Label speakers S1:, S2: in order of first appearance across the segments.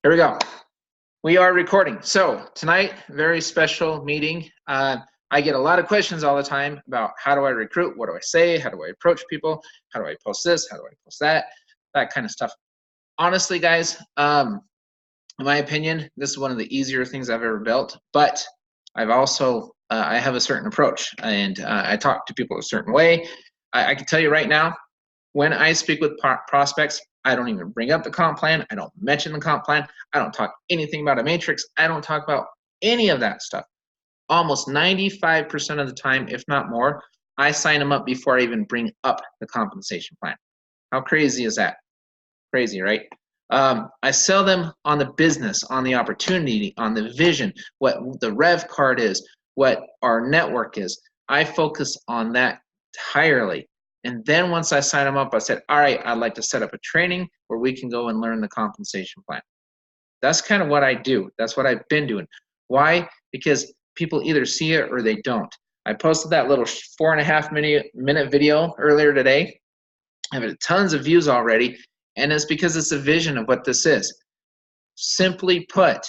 S1: Here we go. We are recording. So tonight, very special meeting. I get a lot of questions all the time about how do I recruit? What do I say? How do I approach people? How do I post this? How do I post that? That kind of stuff. Honestly, guys, in my opinion, this is one of the easier things I've ever built, but I've also, I have a certain approach, and I talk to people a certain way. I can tell you right now, when I speak with prospects, I don't even bring up the comp plan. I don't mention the comp plan. I don't talk anything about a matrix. I don't talk about any of that stuff. Almost 95% of the time, if not more, I sign them up before I even bring up the compensation plan. How crazy is that? Crazy, right? I sell them on the business, on the opportunity, on the vision, what the rev card is, what our network is. I focus on that entirely. And then once I sign them up, I said, all right, I'd like to set up a training where we can go and learn the compensation plan. That's kind of what I do. That's what I've been doing. Why? Because people either see it or they don't. I posted that little 4.5 minute video earlier today. I have tons of views already, and it's because it's a vision of what this is. Simply put,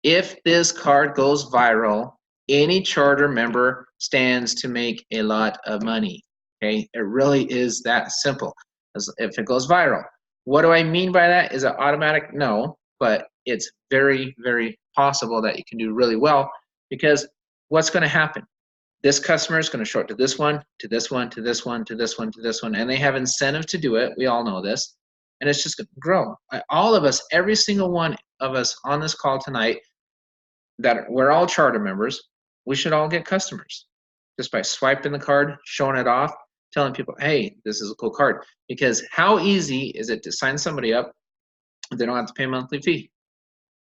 S1: if this card goes viral, any charter member stands to make a lot of money. Okay, it really is that simple. If it goes viral, what do I mean by that? Is it automatic? No, but it's very, very possible that you can do really well, because what's going to happen? This customer is going to show it to this one, to this one, to this one, to this one, to this one, and they have incentive to do it. We all know this, and it's just going to grow. All of us, every single one of us on this call tonight, that we're all charter members, we should all get customers just by swiping the card, showing it off, telling people, hey, this is a cool card. Because how easy is it to sign somebody up if they don't have to pay a monthly fee?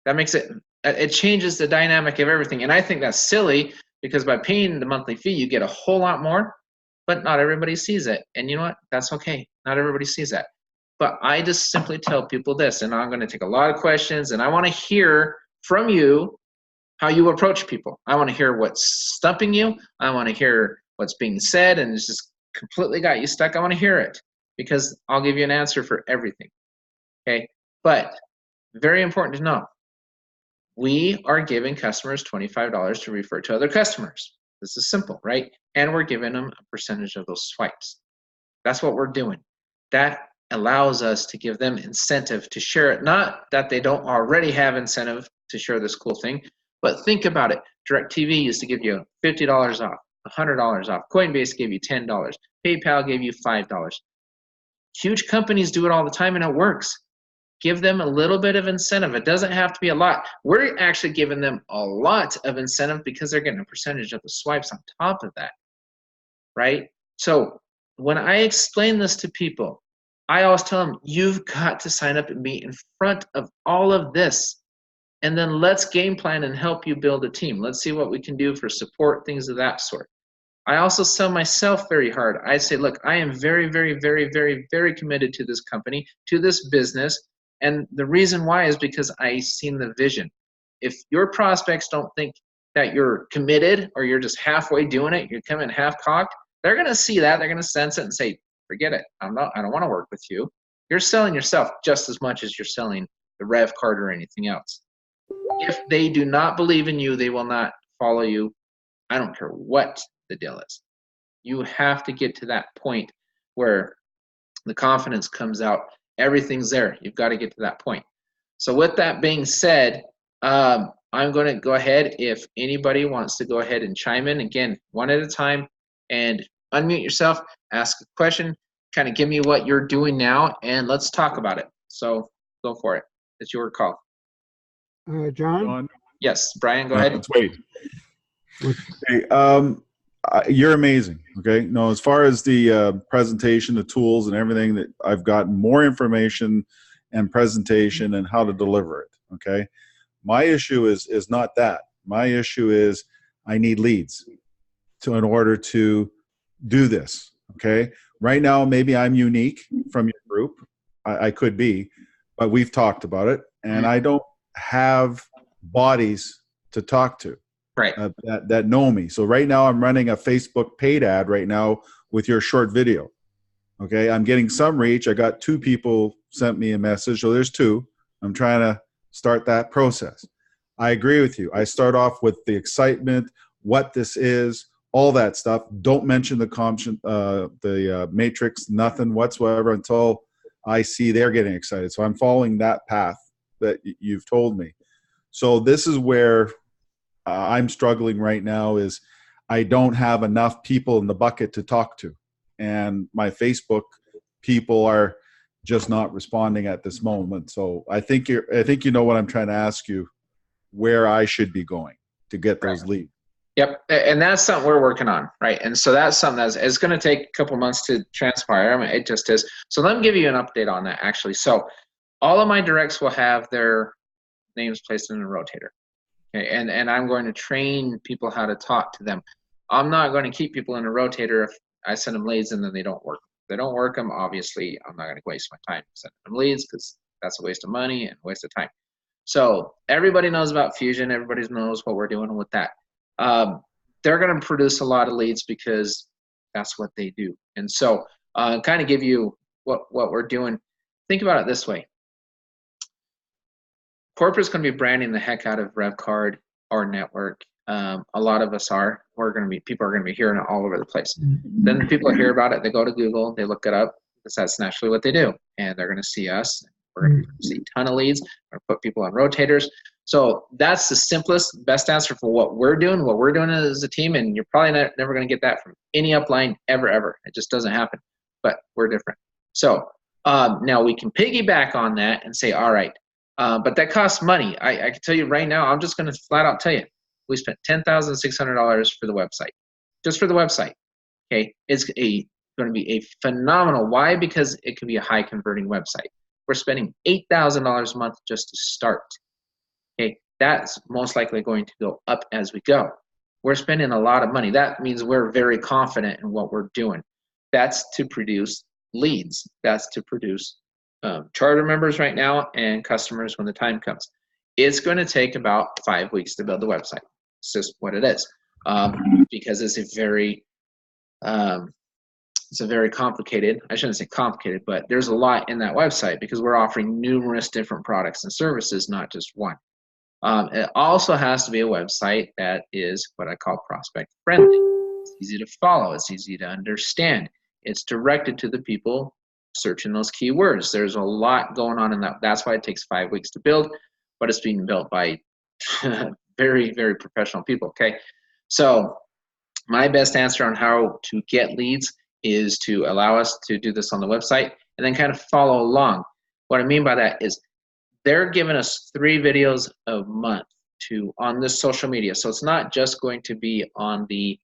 S1: That makes it changes the dynamic of everything. And I think that's silly, because by paying the monthly fee, you get a whole lot more, but not everybody sees it. And you know what? That's okay. Not everybody sees that. But I just simply tell people this, and I'm going to take a lot of questions, and I want to hear from you how you approach people. I want to hear what's stumping you. I want to hear what's being said, and it's just completely got you stuck. I want to hear it, because I'll give you an answer for everything. Okay? But very important to know, we are giving customers $25 to refer to other customers. This is simple, right? And we're giving them a percentage of those swipes. That's what we're doing. That allows us to give them incentive to share it. Not that they don't already have incentive to share this cool thing, but think about it. DirecTV used to give you $50 off, $100 off. Coinbase gave you $10. PayPal gave you $5. Huge companies do it all the time, and it works. Give them a little bit of incentive. It doesn't have to be a lot. We're actually giving them a lot of incentive because they're getting a percentage of the swipes on top of that, right? So when I explain this to people, I always tell them, you've got to sign up and be in front of all of this. And then let's game plan and help you build a team. Let's see what we can do for support, things of that sort. I also sell myself very hard. I say, look, I am very, very, very, very, very committed to this company, to this business. And the reason why is because I've seen the vision. If your prospects don't think that you're committed, or you're just halfway doing it, you're coming half-cocked, they're going to see that. They're going to sense it and say, forget it. I don't want to work with you. You're selling yourself just as much as you're selling the rev card or anything else. If they do not believe in you, they will not follow you. I don't care what the deal is. You have to get to that point where the confidence comes out. Everything's there. You've got to get to that point. So with that being said, I'm going to go ahead. If anybody wants to go ahead and chime in, again, one at a time, and unmute yourself, ask a question, kind of give me what you're doing now, and let's talk about it. So go for it. It's your call.
S2: John?
S1: Yes, Brian, go ahead.
S3: Let's wait. Okay, you're amazing. Okay, no, as far as the presentation, the tools, and everything, that I've got more information and presentation and how to deliver it. Okay, my issue is not that. My issue is I need leads in order to do this. Okay, right now maybe I'm unique from your group. I could be, but we've talked about it, and I don't have bodies to talk to.
S1: Right.
S3: That know me. So right now I'm running a Facebook paid ad right now with your short video. Okay, I'm getting some reach. I got 2 people sent me a message, so there's 2. I'm trying to start that process. I agree with you. I start off with the excitement, what this is, all that stuff. Don't mention the matrix, nothing whatsoever until I see they're getting excited. So I'm following that path that you've told me. So this is where I'm struggling right now is I don't have enough people in the bucket to talk to. And my Facebook people are just not responding at this moment. So I think you know what I'm trying to ask you, where I should be going to get those leads.
S1: Yep, and that's something we're working on, right? And so that's something it's going to take a couple months to transpire. I mean, it just is. So let me give you an update on that, actually. So all of my directs will have their names placed in a rotator. Okay, and I'm going to train people how to talk to them. I'm not going to keep people in a rotator if I send them leads and then they don't work. If they don't work them, obviously, I'm not going to waste my time sending them leads because that's a waste of money and a waste of time. So everybody knows about Fusion. Everybody knows what we're doing with that. They're going to produce a lot of leads because that's what they do. And so kind of give you what we're doing. Think about it this way. Corporate's going to be branding the heck out of REVVCard or Network. A lot of us are. People are going to be hearing it all over the place. Then people hear about it. They go to Google. They look it up because that's naturally what they do. And they're going to see us. We're going to see a ton of leads. We're going to put people on rotators. So that's the simplest, best answer for what we're doing as a team. And you're probably never going to get that from any upline ever. It just doesn't happen. But we're different. So now we can piggyback on that and say, all right, but that costs money. I can tell you right now, I'm just going to flat out tell you, we spent $10,600 for the website, just for the website. Okay, it's going to be a phenomenal. Why? Because it can be a high converting website. We're spending $8,000 a month just to start. Okay, that's most likely going to go up as we go. We're spending a lot of money. That means we're very confident in what we're doing. That's to produce leads. That's to produce charter members right now and customers when the time comes. It's going to take about 5 weeks to build the website. It's just what it is, because it's a very complicated, I shouldn't say complicated, but there's a lot in that website because we're offering numerous different products and services, not just one. It also has to be a website that is what I call prospect friendly. It's easy to follow. It's easy to understand. It's directed to the people searching those keywords. There's a lot going on in that. That's why it takes 5 weeks to build, but it's being built by very, very professional people. Okay, so my best answer on how to get leads is to allow us to do this on the website and then kind of follow along. What I mean by that is they're giving us 3 videos a month on this social media. So it's not just going to be on the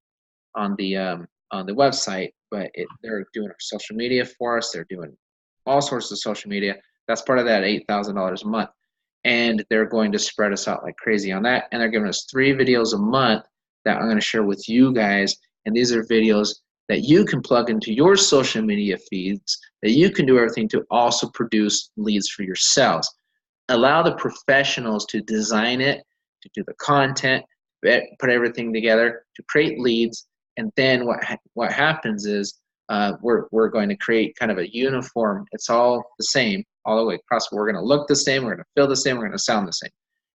S1: website, but they're doing our social media for us. They're doing all sorts of social media. That's part of that $8,000 a month. And they're going to spread us out like crazy on that. And they're giving us 3 videos a month that I'm going to share with you guys. And these are videos that you can plug into your social media feeds, that you can do everything to also produce leads for yourselves. Allow the professionals to design it, to do the content, put everything together, to create leads. And then what happens is we're going to create kind of a uniform. It's all the same all the way across. We're going to look the same. We're going to feel the same. We're going to sound the same.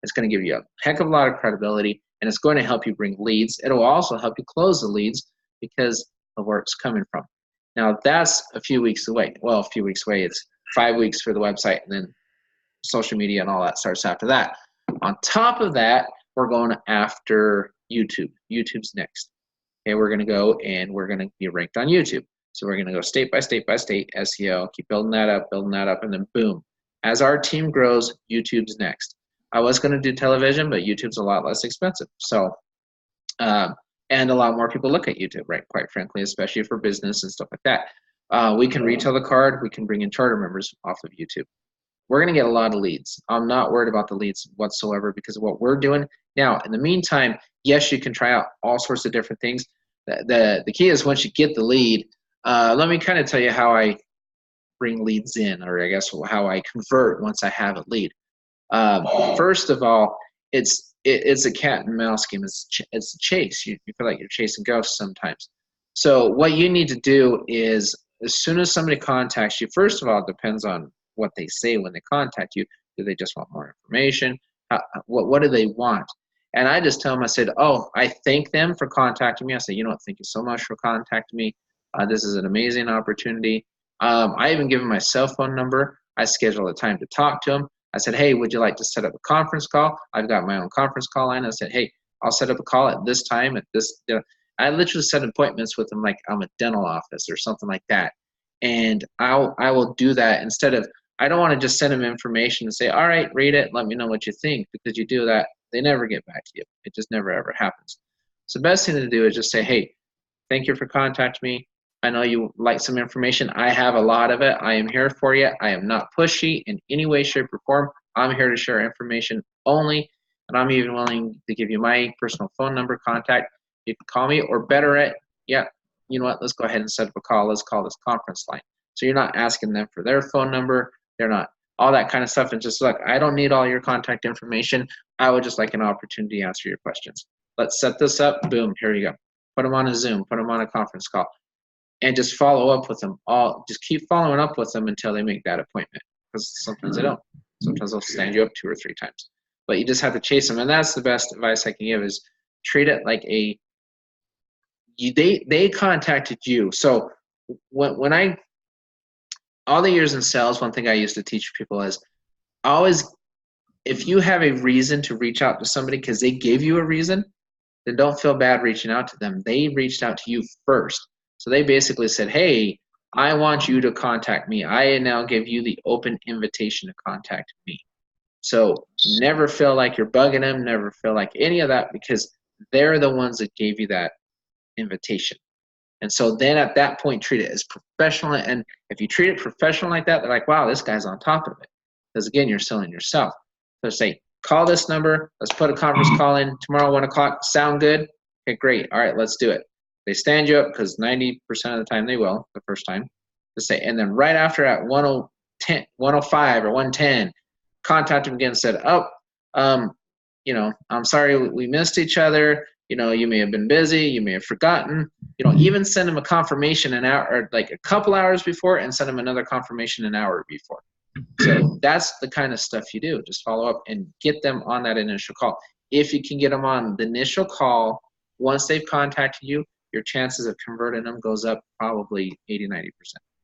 S1: It's going to give you a heck of a lot of credibility, and it's going to help you bring leads. It'll also help you close the leads because of where it's coming from. Now, that's a few weeks away. Well, a few weeks away. It's 5 weeks for the website, and then social media and all that starts after that. On top of that, we're going after YouTube. YouTube's next. Okay, we're going to go and we're going to be ranked on YouTube. So we're going to go state by state by state, SEO, keep building that up, and then boom. As our team grows, YouTube's next. I was going to do television, but YouTube's a lot less expensive. So, and a lot more people look at YouTube, right? Quite frankly, especially for business and stuff like that. We can retail the card. We can bring in charter members off of YouTube. We're going to get a lot of leads. I'm not worried about the leads whatsoever because of what we're doing. Now, in the meantime, yes, you can try out all sorts of different things. The key is once you get the lead, let me kind of tell you how I bring leads in, or I guess how I convert once I have a lead. First of all, it's a cat and mouse game. It's a chase. You feel like you're chasing ghosts sometimes. So what you need to do is as soon as somebody contacts you, first of all, it depends on what they say when they contact you. Do they just want more information? What do they want? And I just tell them, I said, oh, I thank them for contacting me. I say, you know what, thank you so much for contacting me. This is an amazing opportunity. I even give them my cell phone number. I schedule a time to talk to them. I said, hey, would you like to set up a conference call? I've got my own conference call line. I said, hey, I'll set up a call at this time, at this. I literally set appointments with them like I'm a dental office or something like that. And I will do that instead of, I don't want to just send them information and say, all right, read it, let me know what you think, because you do that, they never get back to you. It just never ever happens. So the best thing to do is just say, hey, thank you for contacting me. I know you like some information. I have a lot of it. I am here for you. I am not pushy in any way, shape, or form. I'm here to share information only, and I'm even willing to give you my personal phone number, contact. You can call me, or better yet, yeah, you know what, let's go ahead and set up a call. Let's call this conference line. So you're not asking them for their phone number. They're not all that kind of stuff. And just look, I don't need all your contact information. I would just like an opportunity to answer your questions. Let's set this up. Boom, here you go. Put them on a Zoom, put them on a conference call, and just follow up with them. Just keep following up with them until they make that appointment, because sometimes they don't. Sometimes they'll stand you up 2 or 3 times. But you just have to chase them, and that's the best advice I can give is treat it like they contacted you. So when I, all the years in sales, one thing I used to teach people is always, if you have a reason to reach out to somebody because they gave you a reason, then don't feel bad reaching out to them. They reached out to you first. So they basically said, hey, I want you to contact me. I now give you the open invitation to contact me. So never feel like you're bugging them, never feel like any of that, because they're the ones that gave you that invitation. And so then at that point, treat it as professional. And if you treat it professional like that, they're like, wow, this guy's on top of it. Because again, you're selling yourself. So say, call this number. Let's put a conference call in tomorrow, 1 o'clock. Sound good? Okay, great. All right, let's do it. They stand you up because 90% of the time they will the first time. Just say, and then right after at 105 or 110, contact them again and said, you know, I'm sorry we missed each other. You know, you may have been busy, you may have forgotten. You know, even send them a confirmation an hour, or like a couple hours before, and send them another confirmation an hour before. So that's the kind of stuff you do. Just follow up and get them on that initial call. If you can get them on the initial call, once they've contacted you, your chances of converting them goes up probably 80-90%.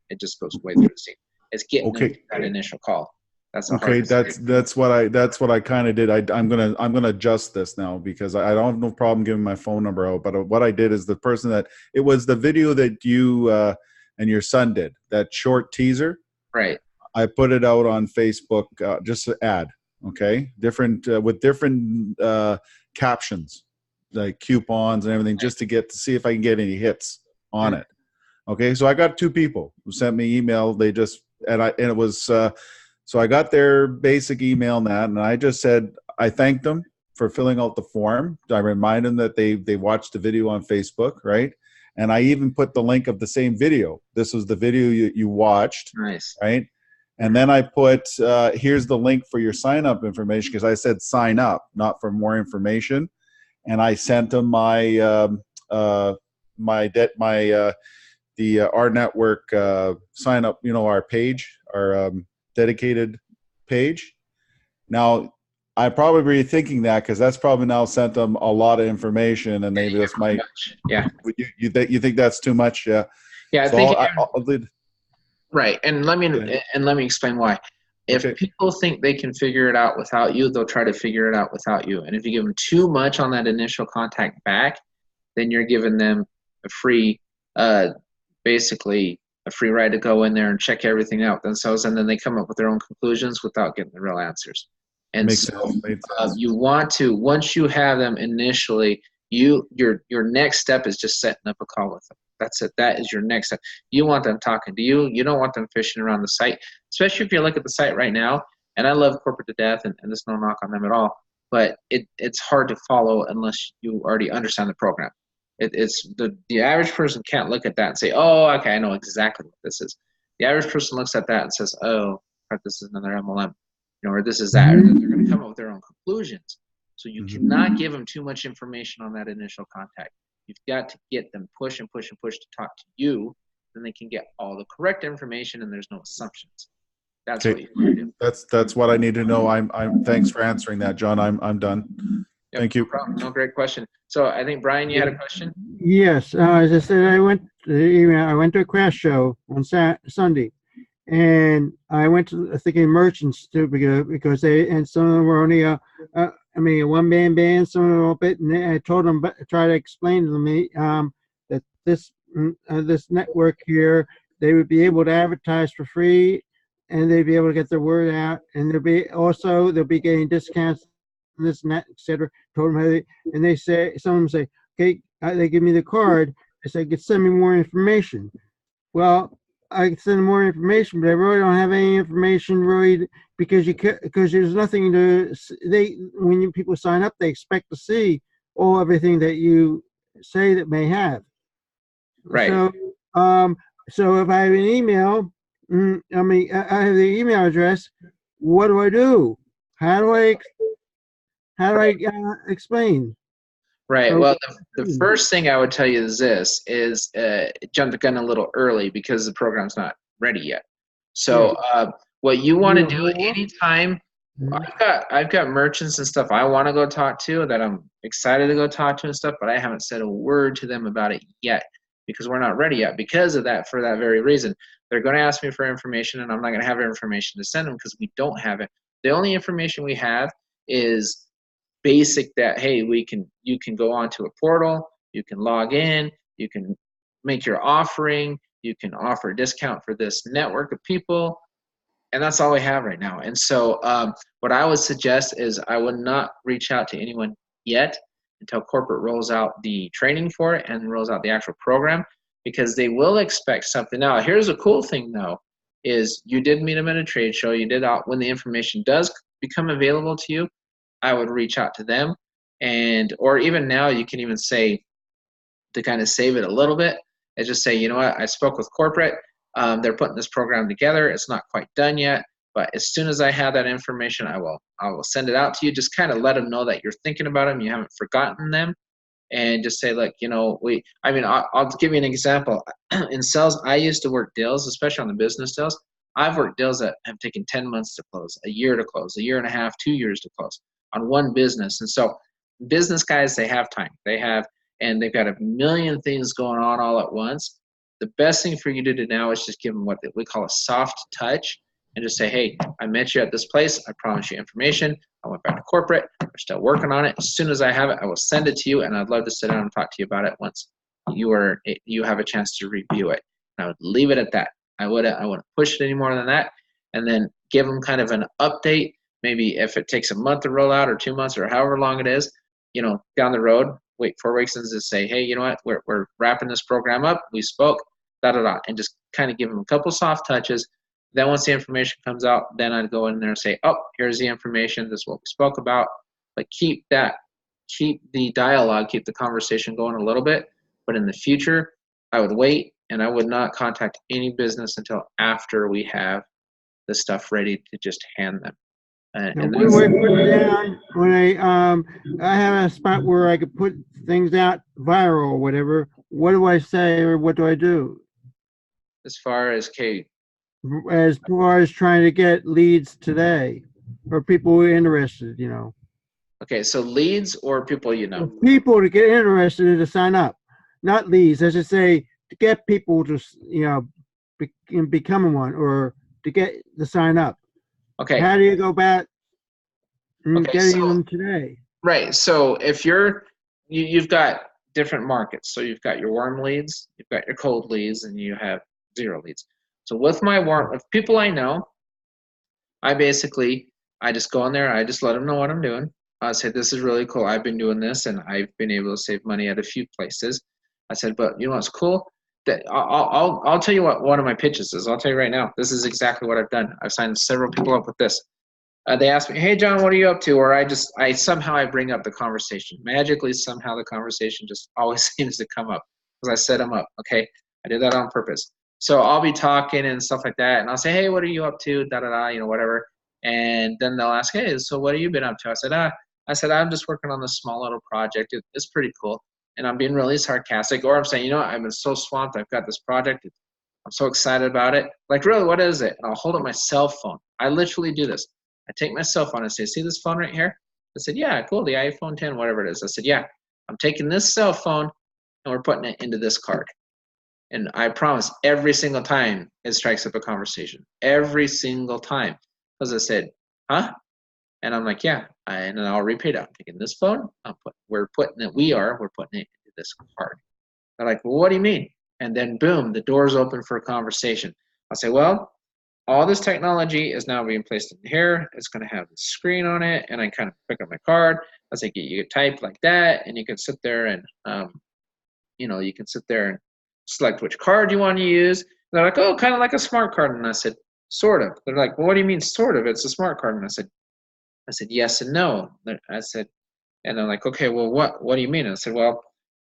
S1: It just goes way through the scene. It's getting them to that initial call. That's
S3: okay. That's what I kind of did. I'm gonna adjust this now, because I don't have no problem giving my phone number out. But what I did is the person that it was the video that you and your son did, that short teaser.
S1: Right.
S3: I put it out on Facebook, just an ad. Okay, different with different captions, like coupons and everything, just to see if I can get any hits on it. Okay, so I got 2 people who sent me email. They just and it was. So I got their basic email and that, and I just said, I thanked them for filling out the form. I remind them that they watched the video on Facebook, right? And I even put the link of the same video. This was the video you watched,
S1: Nice,
S3: right? And then I put, here's the link for your sign-up information, because I said sign up, not for more information. And I sent them the rNetwork sign up, you know, our page, our dedicated page. Now, I probably thinking that because that's probably now sent them a lot of information, and maybe this might.
S1: Yeah.
S3: You think that's too much? Yeah.
S1: Yeah, I
S3: so
S1: think.
S3: I'll lead.
S1: Right, and let me explain why. If people think they can figure it out without you, they'll try to figure it out without you. And if you give them too much on that initial contact back, then you're giving them a free, basically a free ride to go in there and check everything out themselves, and then they come up with their own conclusions without getting the real answers. And
S3: Makes
S1: so
S3: sense.
S1: you want to, once you have them initially, your next step is just setting up a call with them. That's it. That is your next step. You want them talking to you. You don't want them fishing around the site, especially if you look at the site right now. And I love corporate to death, and there's no knock on them at all. But it's hard to follow unless you already understand the program. It's the average person can't look at that and say, oh, okay, I know exactly what this is. The average person looks at that and says, oh, this is another MLM, you know, or this is that, or they're going to come up with their own conclusions. So you cannot give them too much information on that initial contact. You've got to get them push and push and push to talk to you, then they can get all the correct information and there's no assumptions. That's
S3: Okay.
S1: what you want to do.
S3: That's what I need to know. Thanks for answering that, John. I'm done.
S1: Yep,
S3: Thank you.
S1: No problem. No, great question. So I think, Brian, you had a question?
S2: Yes, as I said, I went to a craft show on Sunday, and I went to thinking merchants too because they, and some of them were only a one man band, some of them a bit, and I told them, try to explain to me that this network here, they would be able to advertise for free, and they'd be able to get their word out, and they'll be getting discounts, this and that, etc. Told them how they, and they say, some of them say, okay, they give me the card. I say, send me more information. Well, I can send them more information, but I really don't have any information really, because there's nothing to, when people sign up, they expect to see everything that you say that may have.
S1: Right.
S2: So if I have an email, I have the email address. What do I do? How do I explain?
S1: Right.
S2: So,
S1: Well, the first thing I would tell you is this: jump the gun a little early because the program's not ready yet. So what you want to do anytime, I've got merchants and stuff I want to go talk to that I'm excited to go talk to and stuff, but I haven't said a word to them about it yet because we're not ready yet. Because of that, for that very reason, they're going to ask me for information, and I'm not going to have information to send them because we don't have it. The only information we have is basic, that hey, you can go onto a portal, you can log in, you can make your offering, you can offer a discount for this network of people, and that's all we have right now. And so what I would suggest is I would not reach out to anyone yet until corporate rolls out the training for it and rolls out the actual program, because they will expect something. Now, here's a cool thing though, is you did meet them at a trade show, you did out when the information does become available to you, I would reach out to them, or even now you can even say, to kind of save it a little bit, and just say, you know what, I spoke with corporate, they're putting this program together, it's not quite done yet, but as soon as I have that information, I will send it out to you. Just kind of let them know that you're thinking about them, you haven't forgotten them, and just say, look, you know, I'll give you an example. In sales, I used to work deals, especially on the business deals. I've worked deals that have taken 10 months to close, a year to close, a year and a half, 2 years to close on one business. And so business guys, they have time. And they've got a million things going on all at once. The best thing for you to do now is just give them what we call a soft touch, and just say, hey, I met you at this place. I promised you information. I went back to corporate. We're still working on it. As soon as I have it, I will send it to you, and I'd love to sit down and talk to you about it once you have a chance to review it. And I would leave it at that. I wouldn't push it any more than that, and then give them kind of an update. Maybe if it takes a month to roll out, or 2 months, or however long it is, you know, down the road, wait 4 weeks and just say, hey, you know what, we're wrapping this program up. We spoke, and just kind of give them a couple soft touches. Then once the information comes out, then I'd go in there and say, oh, here's the information. This is what we spoke about. But keep the dialogue, keep the conversation going a little bit. But in the future, I would wait, and I would not contact any business until after we have the stuff ready to just hand them. And
S2: when I put it down, when I have a spot where I could put things out viral or whatever, what do I say, or what do I do?
S1: As far as Kate,
S2: as far as trying to get leads today, or people who are interested, you know.
S1: Okay, so leads or people you know?
S2: People to get interested and to sign up, not leads. As I say, to get people to, you know, become one, or to get to sign up.
S1: Okay.
S2: How do you go about getting them today?
S1: Right. So if you've got different markets. So you've got your warm leads, you've got your cold leads, and you have zero leads. So with my with people I know, I just go in there, I just let them know what I'm doing. I say, this is really cool. I've been doing this, and I've been able to save money at a few places. I said, but you know what's cool? That I'll tell you what one of my pitches is. I'll tell you right now. This is exactly what I've done. I've signed several people up with this. They ask me, hey, John, what are you up to? Or I somehow bring up the conversation. Magically, somehow the conversation just always seems to come up because I set them up. Okay, I did that on purpose. So I'll be talking and stuff like that, and I'll say, hey, what are you up to? Da da da, you know, whatever. And then they'll ask, hey, so what have you been up to? I said, I'm just working on this small little project. It's pretty cool. And I'm being really sarcastic, or I'm saying, you know what, I've been so swamped. I've got this project. I'm so excited about it. Like, really, what is it? And I'll hold up my cell phone. I literally do this. I take my cell phone and say, see this phone right here? I said, yeah, cool, the iPhone 10, whatever it is. I said, yeah, I'm taking this cell phone and we're putting it into this card. And I promise every single time it strikes up a conversation. Every single time. Because I said, huh? And I'm like, yeah. And then I'll repeat it. I'm taking this phone, we're putting it into this card. They're like, well, what do you mean? And then boom, the door's open for a conversation. I'll say, well, all this technology is now being placed in here. It's going to have the screen on it, and I kind of pick up my card. I say, you can type like that, and you can sit there and, you can sit there and select which card you want to use. And they're like, oh, kind of like a smart card. And I said, sort of. They're like, well, what do you mean sort of? It's a smart card. And I said, yes and no. I said, and they're like, okay, well, what do you mean? And I said, well,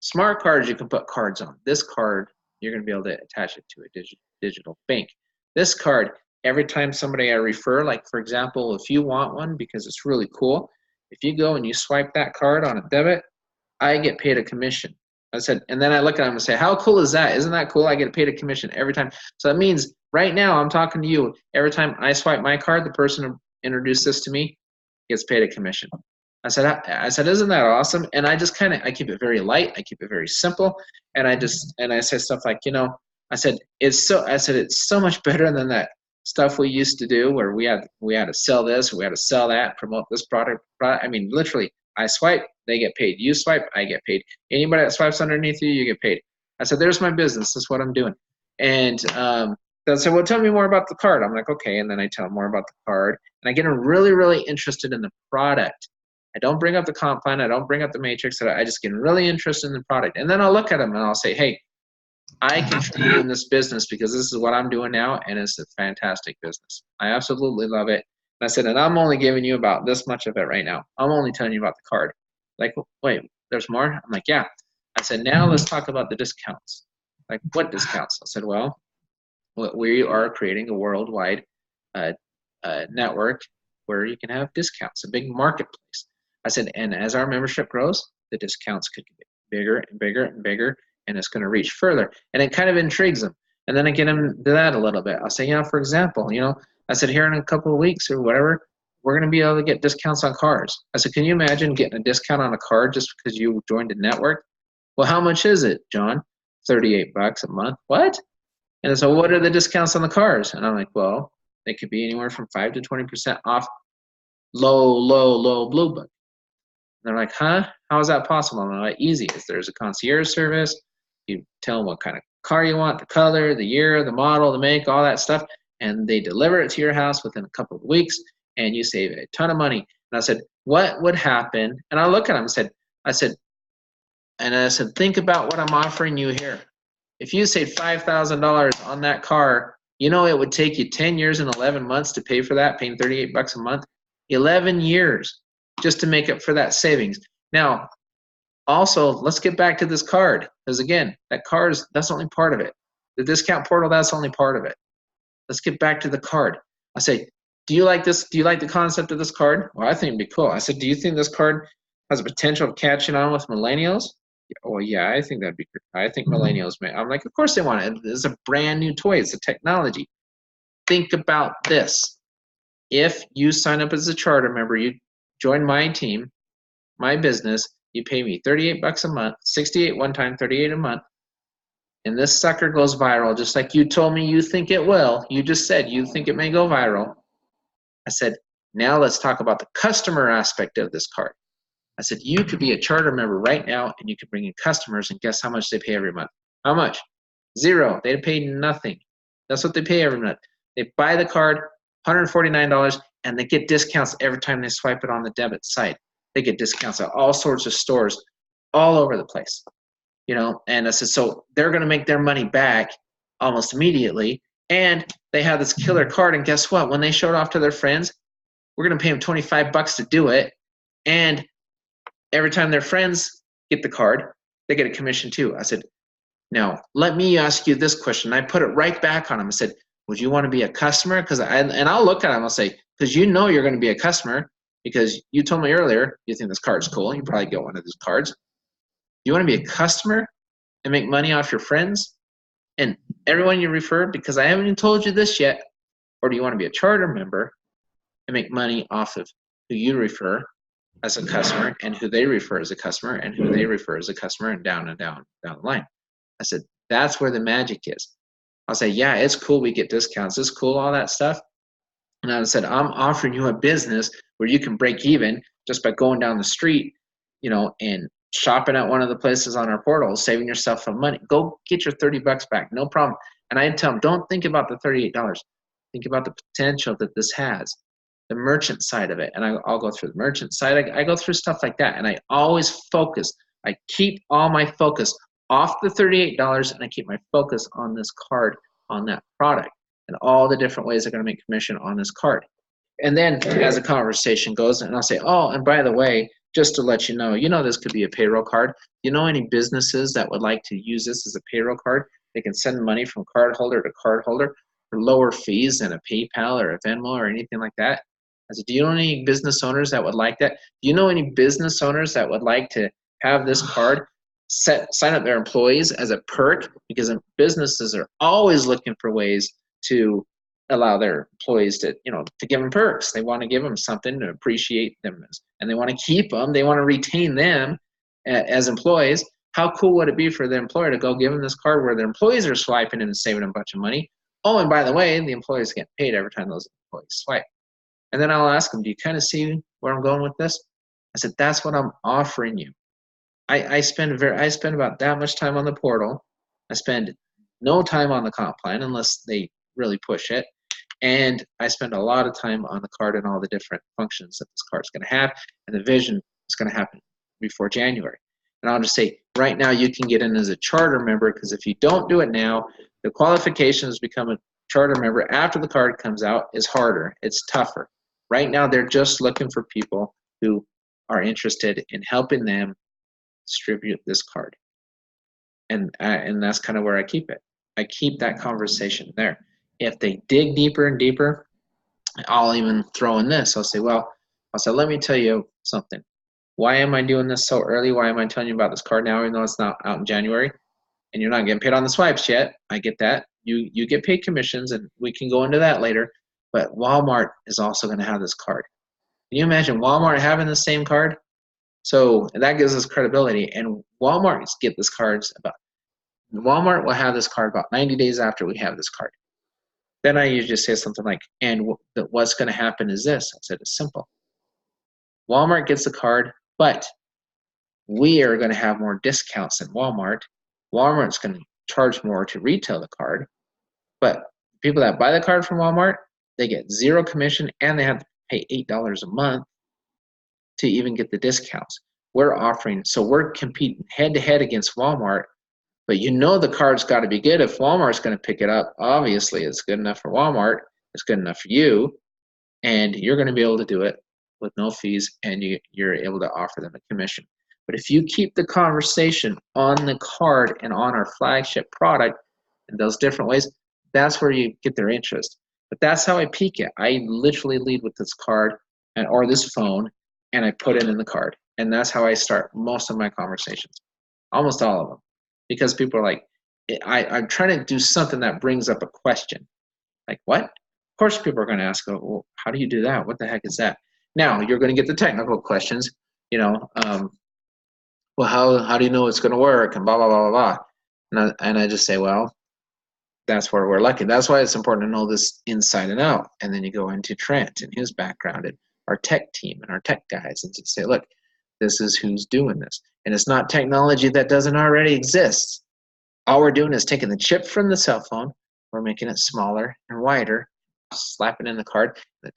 S1: smart cards, you can put cards on. This card, you're going to be able to attach it to a digital bank. This card, every time somebody I refer, like for example, if you want one because it's really cool, if you go and you swipe that card on a debit, I get paid a commission. I said, and then I look at them and say, how cool is that? Isn't that cool? I get paid a commission every time. So that means right now I'm talking to you. Every time I swipe my card, the person who introduced this to me gets paid a commission. I said, isn't that awesome? And I just I keep it very light. I keep it very simple. And I say stuff like, I said, it's so much better than that stuff we used to do where we had to sell this, we had to sell that, promote this product. I mean, literally, I swipe, they get paid. You swipe, I get paid. Anybody that swipes underneath you, you get paid. I said, there's my business. That's what I'm doing. And they'll say, well, tell me more about the card. I'm like, okay. And then I tell them more about the card. And I get them really, really interested in the product. I don't bring up the comp plan. I don't bring up the matrix. I just get really interested in the product. And then I'll look at them and I'll say, hey, I contribute in this business because this is what I'm doing now, and it's a fantastic business. I absolutely love it. And I said, and I'm only giving you about this much of it right now. I'm only telling you about the card. Like, wait, there's more? I'm like, yeah. I said, now let's talk about the discounts. Like, what discounts? I said, well, we are creating a worldwide network where you can have discounts, a big marketplace. I said, and as our membership grows, the discounts could get bigger and bigger and bigger, and it's going to reach further. And it kind of intrigues them. And then I get them to that a little bit. I'll say, for example, I said, here in a couple of weeks or whatever, we're going to be able to get discounts on cars. I said, can you imagine getting a discount on a card just because you joined a network? Well, how much is it, John? $38 a month. What? And so what are the discounts on the cars? And I'm like, well, they could be anywhere from 5 to 20% off low blue book. And they're like, huh? How is that possible? I'm like, easy. There's a concierge service. You tell them what kind of car you want, the color, the year, the model, the make, all that stuff, and they deliver it to your house within a couple of weeks, and you save a ton of money. And I said, what would happen? And I look at them and I said, think about what I'm offering you here. If you save $5,000 on that car, it would take you 10 years and 11 months to pay for that, paying $38 a month. 11 years just to make up for that savings. Now, also, let's get back to this card, because again, that's only part of it. The discount portal, that's only part of it. Let's get back to the card. I say, do you like this? Do you like the concept of this card? Well, I think it'd be cool. I said, do you think this card has a potential of catching on with millennials? Well, yeah, I think that'd be great. I think millennials may. I'm like, of course they want it. It's a brand new toy. It's a technology. Think about this. If you sign up as a charter member, you join my team, my business, you pay me $38 a month, 68 one time, 38 a month, and this sucker goes viral just like you told me you think it will. You just said you think it may go viral. I said, now let's talk about the customer aspect of this card. I said, you could be a charter member right now and you could bring in customers, and guess how much they pay every month? How much? Zero. They pay nothing. That's what they pay every month. They buy the card, $149, and they get discounts every time they swipe it on the debit side. They get discounts at all sorts of stores all over the place, and I said, so they're going to make their money back almost immediately, and they have this killer card, and guess what? When they show it off to their friends, we're going to pay them $25 to do it, and every time their friends get the card, they get a commission too. I said, now, let me ask you this question. I put it right back on them. I said, would you want to be a customer? And I'll look at them, I'll say, because you're going to be a customer, because you told me earlier you think this card's cool. You probably get one of these cards. Do you want to be a customer and make money off your friends? And everyone you refer, because I haven't even told you this yet, or do you want to be a charter member and make money off of who you refer as a customer and who they refer as a customer and who they refer as a customer and down the line? I said, that's where the magic is. I'll say, yeah, it's cool. We get discounts. It's cool, all that stuff. And I said, I'm offering you a business where you can break even just by going down the street, and shopping at one of the places on our portal, saving yourself some money. Go get your $30 back, no problem. And I tell them, don't think about the $38. Think about the potential that this has, the merchant side of it. And I'll go through the merchant side. I go through stuff like that. And I always focus. I keep all my focus off the $38, and I keep my focus on this card, on that product, and all the different ways they're going to make commission on this card. And then as the conversation goes, and I'll say, oh, and by the way, just to let you know, this could be a payroll card. Any businesses that would like to use this as a payroll card? They can send money from card holder to card holder for lower fees than a PayPal or a Venmo or anything like that. I said, do you know any business owners that would like that? Do you know any business owners that would like to have this card sign up their employees as a perk? Because businesses are always looking for ways to allow their employees to give them perks. They want to give them something to appreciate them, and they want to keep them. They want to retain them as employees. How cool would it be for the employer to go give them this card where their employees are swiping and saving a bunch of money? Oh, and by the way, the employees get paid every time those employees swipe. And then I'll ask them, do you kind of see where I'm going with this? I said, that's what I'm offering you. I spend about that much time on the portal. I spend no time on the comp plan unless they really push it. And I spend a lot of time on the card and all the different functions that this card is going to have, and the vision is going to happen before January. And I'll just say, right now you can get in as a charter member, because if you don't do it now, the qualifications to become a charter member after the card comes out is harder. It's tougher. Right now they're just looking for people who are interested in helping them distribute this card. And that's kind of where I keep it. I keep that conversation there. If they dig deeper and deeper, I'll even throw in this. I'll say, let me tell you something. Why am I doing this so early? Why am I telling you about this card now, even though it's not out in January? And you're not getting paid on the swipes yet. I get that. You get paid commissions, and we can go into that later. But Walmart is also going to have this card. Can you imagine Walmart having the same card? So that gives us credibility. And Walmart get this cards Walmart will have this card about 90 days after we have this card. Then I usually say something like, and what's going to happen is this. I said, it's simple. Walmart gets the card, but we are going to have more discounts than Walmart. Walmart's going to charge more to retail the card, but people that buy the card from Walmart, they get zero commission, and they have to pay $8 a month to even get the discounts. So we're competing head-to-head against Walmart. But the card's got to be good. If Walmart's going to pick it up, obviously it's good enough for Walmart. It's good enough for you. And you're going to be able to do it with no fees, and you're able to offer them a commission. But if you keep the conversation on the card and on our flagship product in those different ways, that's where you get their interest. But that's how I peak it. I literally lead with this card or this phone, and I put it in the card. And that's how I start most of my conversations, almost all of them. Because people are like, I'm trying to do something that brings up a question. Like, what? Of course people are going to ask, well, how do you do that? What the heck is that? Now, you're going to get the technical questions, well, how do you know it's going to work? And blah, blah, blah, blah, blah. And I just say, well, that's where we're lucky. That's why it's important to know this inside and out. And then you go into Trent and his background and our tech team and our tech guys and just say, look, this is who's doing this. And it's not technology that doesn't already exist. All we're doing is taking the chip from the cell phone, we're making it smaller and wider, slap it in the card. The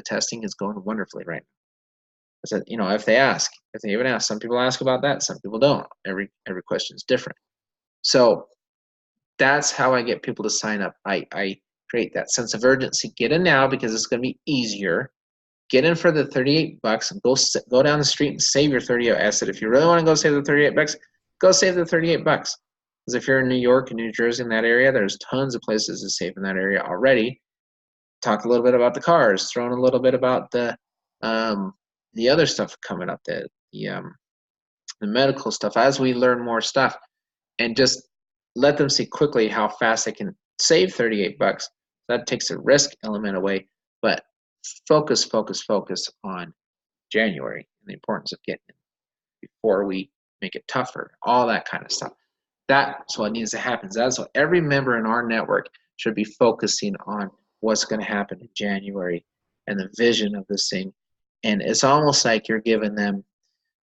S1: testing is going wonderfully right now. I said, if they even ask, some people ask about that, some people don't. Every question is different. So that's how I get people to sign up. I create that sense of urgency. Get in now because it's going to be easier. Get in for the $38 and go down the street and save your $38. I said, if you really want to go save the $38, go save the $38. Because if you're in New York and New Jersey in that area, there's tons of places to save in that area already. Talk a little bit about the cars, throw in a little bit about the other stuff coming up, the medical stuff as we learn more stuff, and just let them see quickly how fast they can save $38. That takes the risk element away, but focus on January and the importance of getting it before we make it tougher, all that kind of stuff. That's what needs to happen. That's what every member in our network should be focusing on, what's going to happen in January and the vision of this thing. And it's almost like you're giving them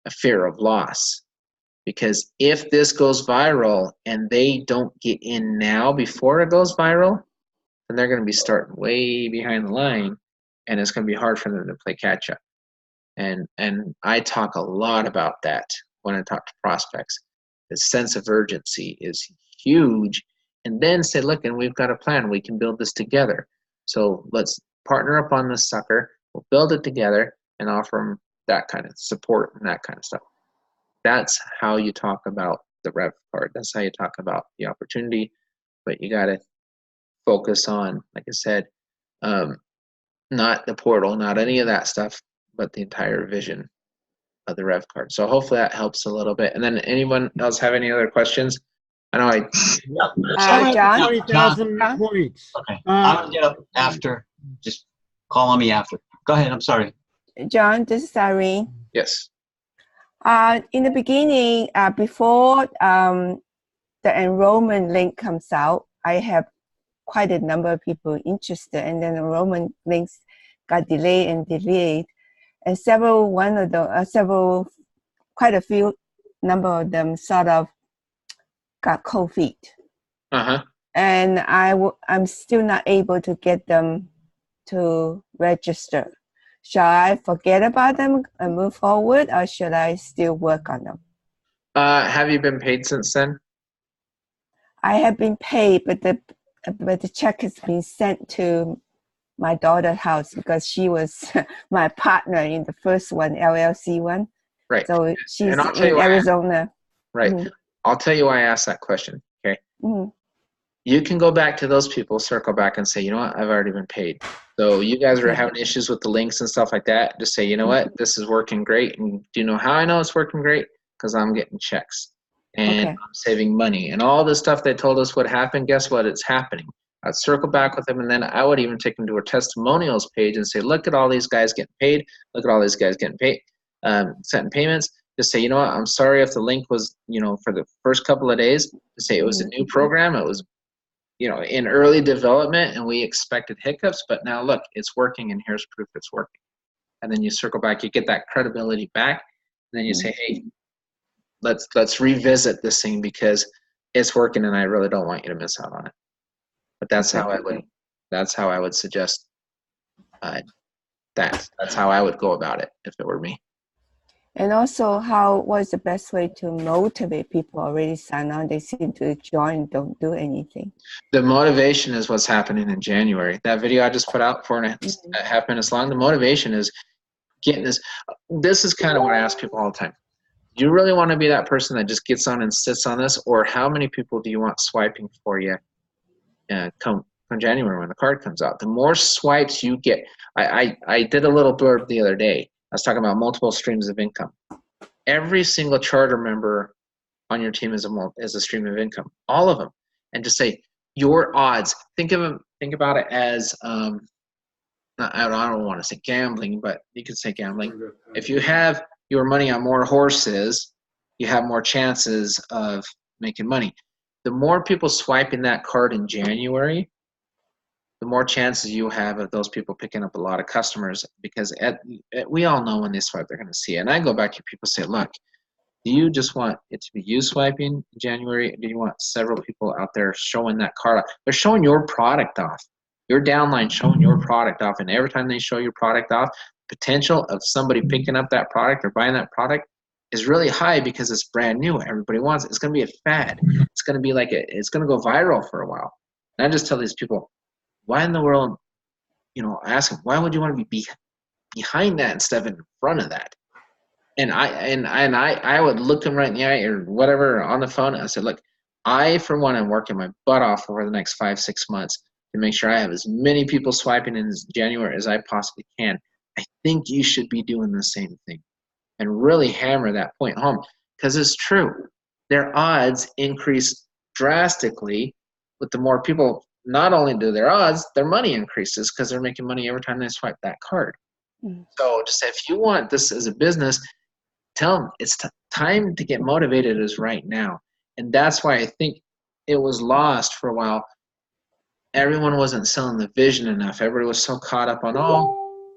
S1: a fear of loss, because if this goes viral and they don't get in now before it goes viral, then they're going to be starting way behind the line, and it's going to be hard for them to play catch up. And I talk a lot about that when I talk to prospects. The sense of urgency is huge, and then say, look, and we've got a plan. We can build this together. So let's partner up on this sucker. We'll build it together and offer them that kind of support and that kind of stuff. That's how you talk about the revvcard. That's how you talk about the opportunity. But you got to focus on, like I said, not the portal, not any of that stuff, but the entire vision of the revvcard. So hopefully that helps a little bit. And then anyone else have any other questions? I know
S2: John?
S4: 20,000
S2: points.
S4: Okay. I'm gonna get up after. Just call on me after. Go ahead. I'm sorry.
S5: John, this is Irene.
S1: Yes.
S5: In the beginning, before the enrollment link comes out, I have quite a number of people interested, and then enrollment links got delayed and delayed, and quite a few number of them sort of got cold feet. And I'm still not able to get them to register. Shall I forget about them and move forward, or should I still work on them?
S1: Have you been paid since then?
S5: I have been paid, but the check has been sent to my daughter's house because she was my partner in the first one, LLC one.
S1: Right.
S5: So she's in Arizona.
S1: Right. Mm-hmm. I'll tell you why I asked that question. Okay. Mm-hmm. You can go back to those people, circle back and say, you know what, I've already been paid. So you guys are having issues with the links and stuff like that. Just say, you know what, this is working great. And do you know how I know it's working great? Because I'm getting checks and I'm saving money. And all the stuff they told us would happen, guess what? It's happening. I'd circle back with them, and then I would even take them to a testimonials page and say, look at all these guys getting paid. Look at all these guys getting paid, sending payments. Just say, you know what, I'm sorry if the link was, for the first couple of days. Just say it was a new program. It was, in early development, and we expected hiccups, but now look, it's working, and here's proof it's working. And then you circle back, you get that credibility back, and then you say, hey, let's revisit this thing because it's working, and I really don't want you to miss out on it. But that's how I would suggest that. That's how I would go about it if it were me.
S5: And also, what's the best way to motivate people already sign on? They seem to join, don't do anything.
S1: The motivation is what's happening in January. That video I just put out, 4.5 minutes long, the motivation is getting this. This is kind of what I ask people all the time. Do you really want to be that person that just gets on and sits on this? Or how many people do you want swiping for you come January when the card comes out? The more swipes you get. I did a little blurb the other day. I was talking about multiple streams of income. Every single charter member on your team is a stream of income, all of them. And to say your odds, think about it as I don't want to say gambling, but you could say gambling. If you have your money on more horses, you have more chances of making money. The more people swiping that card in January, the more chances you have of those people picking up a lot of customers, because we all know when they swipe, they're going to see it. And I go back to people say, look, do you just want it to be you swiping in January? Or do you want several people out there showing that card off? They're showing your product off. Your downline showing your product off. And every time they show your product off, potential of somebody picking up that product or buying that product is really high because it's brand new. Everybody wants it. It's going to be a fad. It's going to be it's going to go viral for a while. And I just tell these people, why in the world, I ask them, why would you want to be behind that instead of in front of that? And I would look them right in the eye or whatever on the phone. And I said, look, I, for one, am working my butt off over the next 5-6 months to make sure I have as many people swiping in January as I possibly can. I think you should be doing the same thing and really hammer that point home, because it's true. Their odds increase drastically with the more people. Not only do their odds, their money increases because they're making money every time they swipe that card. So just say, if you want this as a business, tell them it's time to get motivated is right now. And that's why I think it was lost for a while. Everyone wasn't selling the vision enough. Everybody was so caught up on,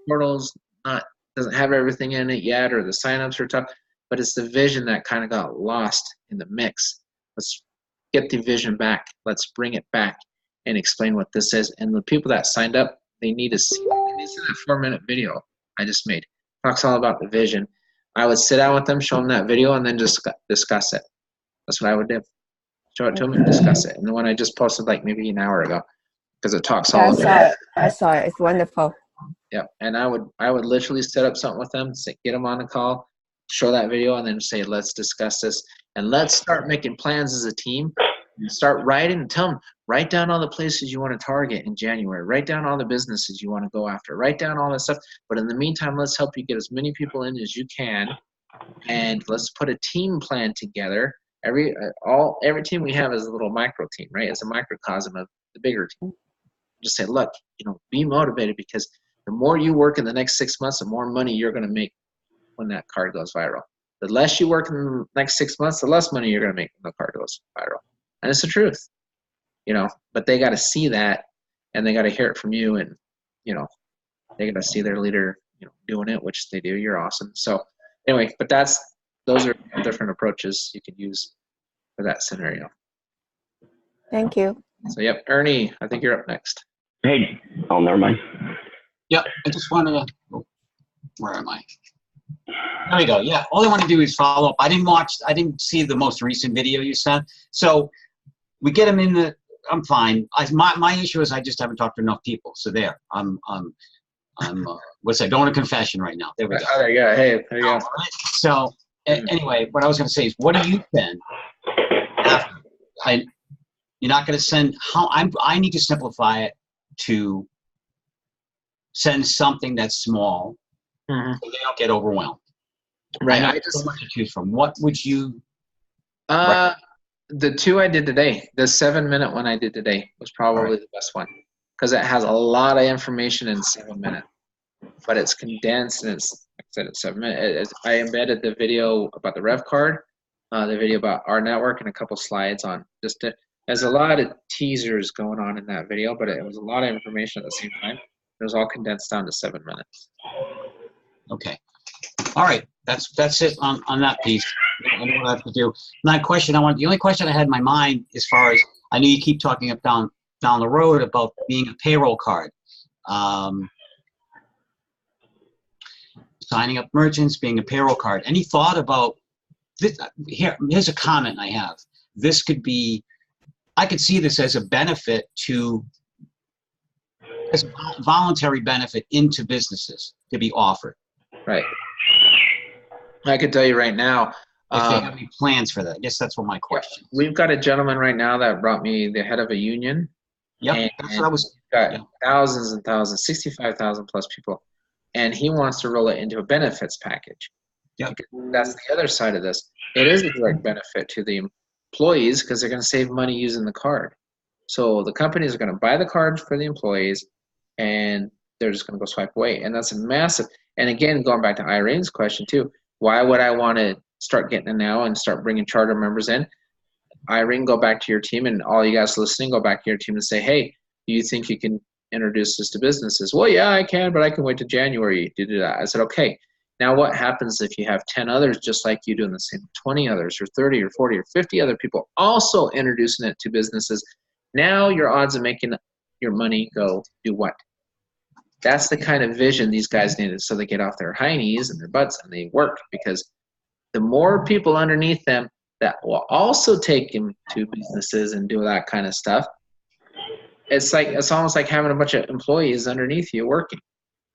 S1: portals doesn't have everything in it yet, or the signups are tough. But it's the vision that kind of got lost in the mix. Let's get the vision back. Let's bring it back and explain what this is. And the people that signed up, they need to see that 4-minute video I just made. Talks all about the vision. I would sit down with them, show them that video, and then just discuss it. That's what I would do. Show it to them and discuss it. And the one I just posted like maybe an hour ago, because it talks all about it.
S5: I saw it. It's wonderful.
S1: Yeah, and I would literally set up something with them, say, get them on a call, show that video, and then say, let's discuss this, and let's start making plans as a team. Start writing, tell them, write down all the places you want to target in January. Write down all the businesses you want to go after. Write down all that stuff. But in the meantime, let's help you get as many people in as you can, and let's put a team plan together. Every team we have is a little micro team, right? It's a microcosm of the bigger team. Just say, look, be motivated, because the more you work in the next 6 months, the more money you're going to make when that card goes viral. The less you work in the next 6 months, the less money you're going to make when the card goes viral. And it's the truth, but they got to see that, and they got to hear it from you, and, they got to see their leader, doing it, which they do. You're awesome. So anyway, but those are different approaches you can use for that scenario.
S5: Thank you.
S1: So, yep, Ernie, I think you're up next.
S6: Hey, never mind.
S4: Yep, I just wanted to, where am I? There we go. Yeah, all I want to do is follow up. I didn't see the most recent video you sent. So we get them in I'm fine. My issue is I just haven't talked to enough people. So there, I'm what's that? Going to confession right now. There we go.
S1: Oh, there you go. Hey, there you go.
S4: Right. So anyway, what I was going to say is, what do you send? You're not going to send, I need to simplify it to send something that's small, so they don't get overwhelmed.
S1: Right.
S4: I just so much to choose from. What would you?
S1: The two I did today, the 7-minute one I did today was probably the best one, because it has a lot of information in 7 minutes, but it's condensed, and it's, like I said, it's 7 minutes. I embedded the video about the revvcard, the video about rNetwork, and a couple slides on there's a lot of teasers going on in that video, but it was a lot of information at the same time. It was all condensed down to 7 minutes.
S4: Okay. All right. That's it on that piece. I know what I have to do. Now, the only question I had in my mind, as far as I know, you keep talking up down the road about being a payroll card, signing up merchants, being a payroll card. Any thought about this? Here's a comment I have. This could be, I could see this as a benefit as a voluntary benefit into businesses to be offered.
S1: Right. I could tell you right now.
S4: If they have any plans for that. I guess that's what my question.
S1: We've got a gentleman right now that brought me the head of a union.
S4: Yep, that's what I was.
S1: Got thousands and thousands, 65,000 plus people, and he wants to roll it into a benefits package.
S4: Yeah,
S1: that's the other side of this. It is a direct benefit to the employees, because they're going to save money using the card. So the companies are going to buy the cards for the employees, and they're just going to go swipe away, and that's a massive. And again, going back to Irene's question too, why would I want to start getting it now and start bringing charter members in? Irene, go back to your team, and all you guys listening, go back to your team and say, hey, do you think you can introduce this to businesses? Well, yeah, I can, but I can wait till January to do that. I said, okay. Now what happens if you have 10 others just like you doing the same, 20 others or 30 or 40 or 50 other people also introducing it to businesses? Now your odds of making your money go do what? That's the kind of vision these guys needed, so they get off their high knees and their butts and they work, because the more people underneath them that will also take them to businesses and do that kind of stuff, it's almost like having a bunch of employees underneath you working,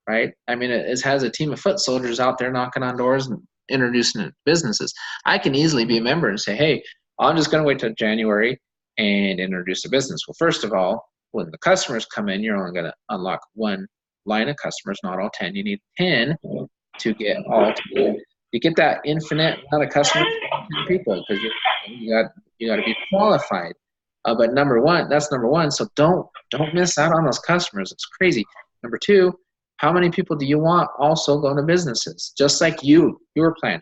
S1: right? I mean, it has a team of foot soldiers out there knocking on doors and introducing it to businesses. I can easily be a member and say, hey, I'm just going to wait till January and introduce a business. Well, first of all, when the customers come in, you're only going to unlock one line of customers, not all 10. You need 10 to get all together. You get that infinite amount of customers, people, because you got to be qualified. But that's number one. So don't miss out on those customers. It's crazy. Number two, how many people do you want also going to businesses? Just like your plan.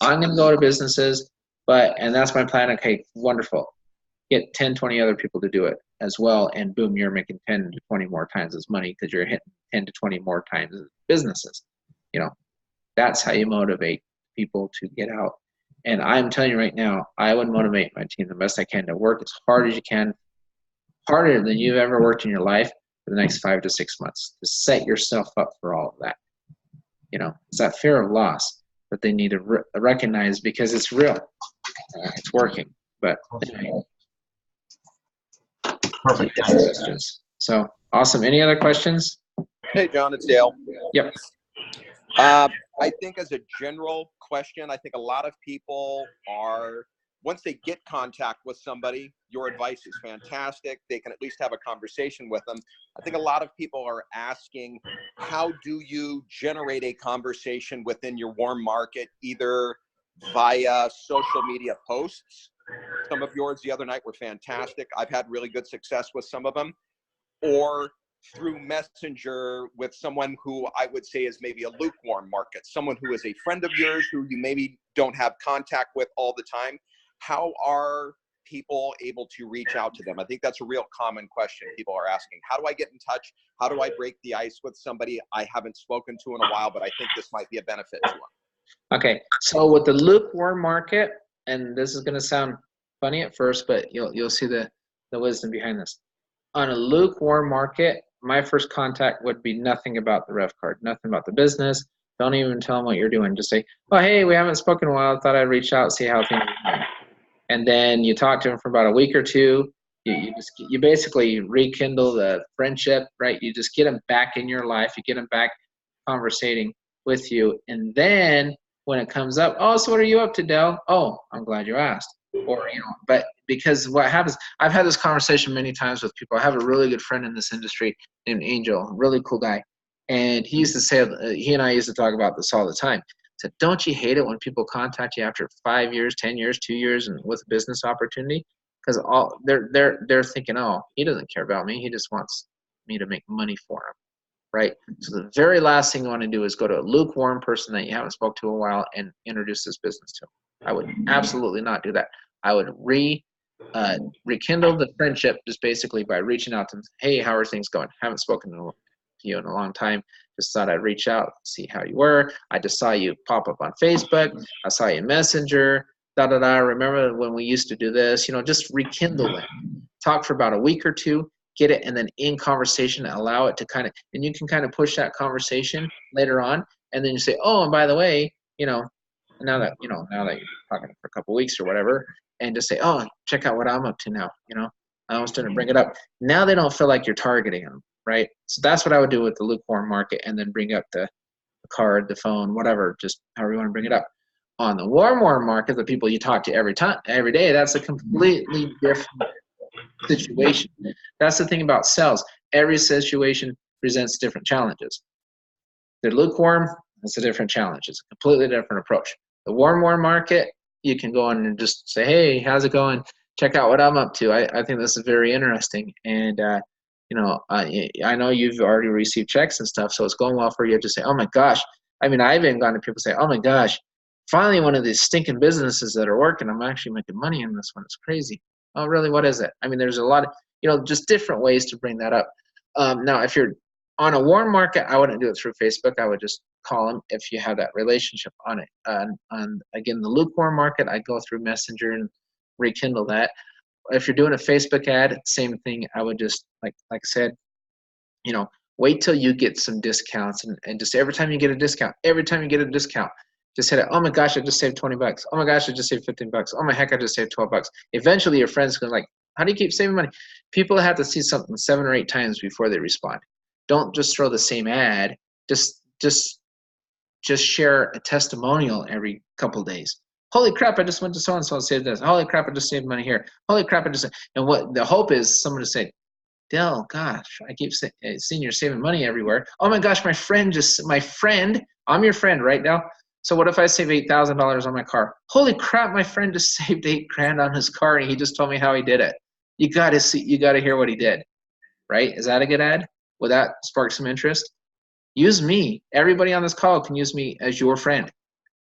S1: I'm going to go to businesses, and that's my plan. Okay, wonderful. Get 10, 20 other people to do it as well, and boom, you're making 10 to 20 more times as money because you're hitting 10 to 20 more times as businesses. That's how you motivate people to get out. And I'm telling you right now, I would motivate my team the best I can to work as hard as you can, harder than you've ever worked in your life for the next 5 to 6 months, to set yourself up for all of that. It's that fear of loss that they need to recognize, because it's real. It's working. But anyway.
S4: Perfect.
S1: So awesome. Any other questions?
S7: Hey, John, it's Dale.
S1: Yep.
S7: I think as a general question, I think a lot of people are, once they get contact with somebody, your advice is fantastic. They can at least have a conversation with them. I think a lot of people are asking, how do you generate a conversation within your warm market, either via social media posts? Some of yours the other night were fantastic. I've had really good success with some of them. Or through Messenger with someone who I would say is maybe a lukewarm market, someone who is a friend of yours who you maybe don't have contact with all the time. How are people able to reach out to them? I think that's a real common question people are asking. How do I get in touch? How do I break the ice with somebody I haven't spoken to in a while, but I think this might be a benefit to them?
S1: Okay, so with the lukewarm market, and this is going to sound funny at first, but you'll see the wisdom behind this. On a lukewarm market, my first contact would be nothing about the revvcard, nothing about the business. Don't even tell them what you're doing. Just say, oh, hey, we haven't spoken in a while. I thought I'd reach out, see how things are going. And then you talk to them for about a week or two. You basically rekindle the friendship, right? You just get them back in your life. You get them back conversating with you. And then when it comes up, oh, so what are you up to, Del? Oh, I'm glad you asked. Or, but because what happens, I've had this conversation many times with people. I have a really good friend in this industry named Angel, a really cool guy. And he used to say, he and I used to talk about this all the time. He said, don't you hate it when people contact you after 5 years, 10 years, 2 years, and with a business opportunity? Because they're thinking, oh, he doesn't care about me. He just wants me to make money for him, right? So the very last thing you want to do is go to a lukewarm person that you haven't spoke to in a while and introduce this business to him. I would absolutely not do that. I would rekindle the friendship just basically by reaching out to them. Hey, how are things going? Haven't spoken to you in a long time. Just thought I'd reach out, see how you were. I just saw you pop up on Facebook. I saw you in Messenger. Remember when we used to do this? Just rekindle it. Talk for about a week or two. Get it, and then in conversation, allow it to kind of, and you can kind of push that conversation later on, and then you say, oh, and by the way, now that you're talking for a couple of weeks or whatever, and just say, oh, check out what I'm up to now. I was going to bring it up. Now they don't feel like you're targeting them, right? So that's what I would do with the lukewarm market, and then bring up the card, the phone, whatever, just however you want to bring it up. On the warm market, the people you talk to every day, that's a completely different situation. That's the thing about sales. Every situation presents different challenges. They're lukewarm, that's a different challenge. It's a completely different approach. The warm market, you can go on and just say, hey, how's it going? Check out what I'm up to. I think this is very interesting. And, I know you've already received checks and stuff, so it's going well for you to say, oh my gosh. I mean, I've even gone to people say, oh my gosh, finally one of these stinking businesses that are working, I'm actually making money in this one. It's crazy. Oh, really? What is it? I mean, there's a lot of, just different ways to bring that up. Now, if you're on a warm market, I wouldn't do it through Facebook. I would just call them if you have that relationship on it. On again, the lukewarm market, I go through Messenger and rekindle that. If you're doing a Facebook ad, same thing. I would just, like I said, wait till you get some discounts, and just every time you get a discount, just hit it. Oh my gosh, I just saved $20. Oh my gosh, I just saved $15. Oh my heck, I just saved $12. Eventually, your friends are like, how do you keep saving money? People have to see something 7 or 8 times before they respond. Don't just throw the same ad. Just share a testimonial every couple of days. Holy crap, I just went to so-and-so and saved this. Holy crap, I just saved money here. Holy crap, and what the hope is someone to say, Del, gosh, I keep seeing you're saving money everywhere. Oh my gosh, my friend, I'm your friend, right, Del? So what if I save $8,000 on my car? Holy crap, my friend just saved $8,000 on his car, and he just told me how he did it. You got to see, you got to hear what he did, right? Is that a good ad? Will that spark some interest? Use me. Everybody on this call can use me as your friend.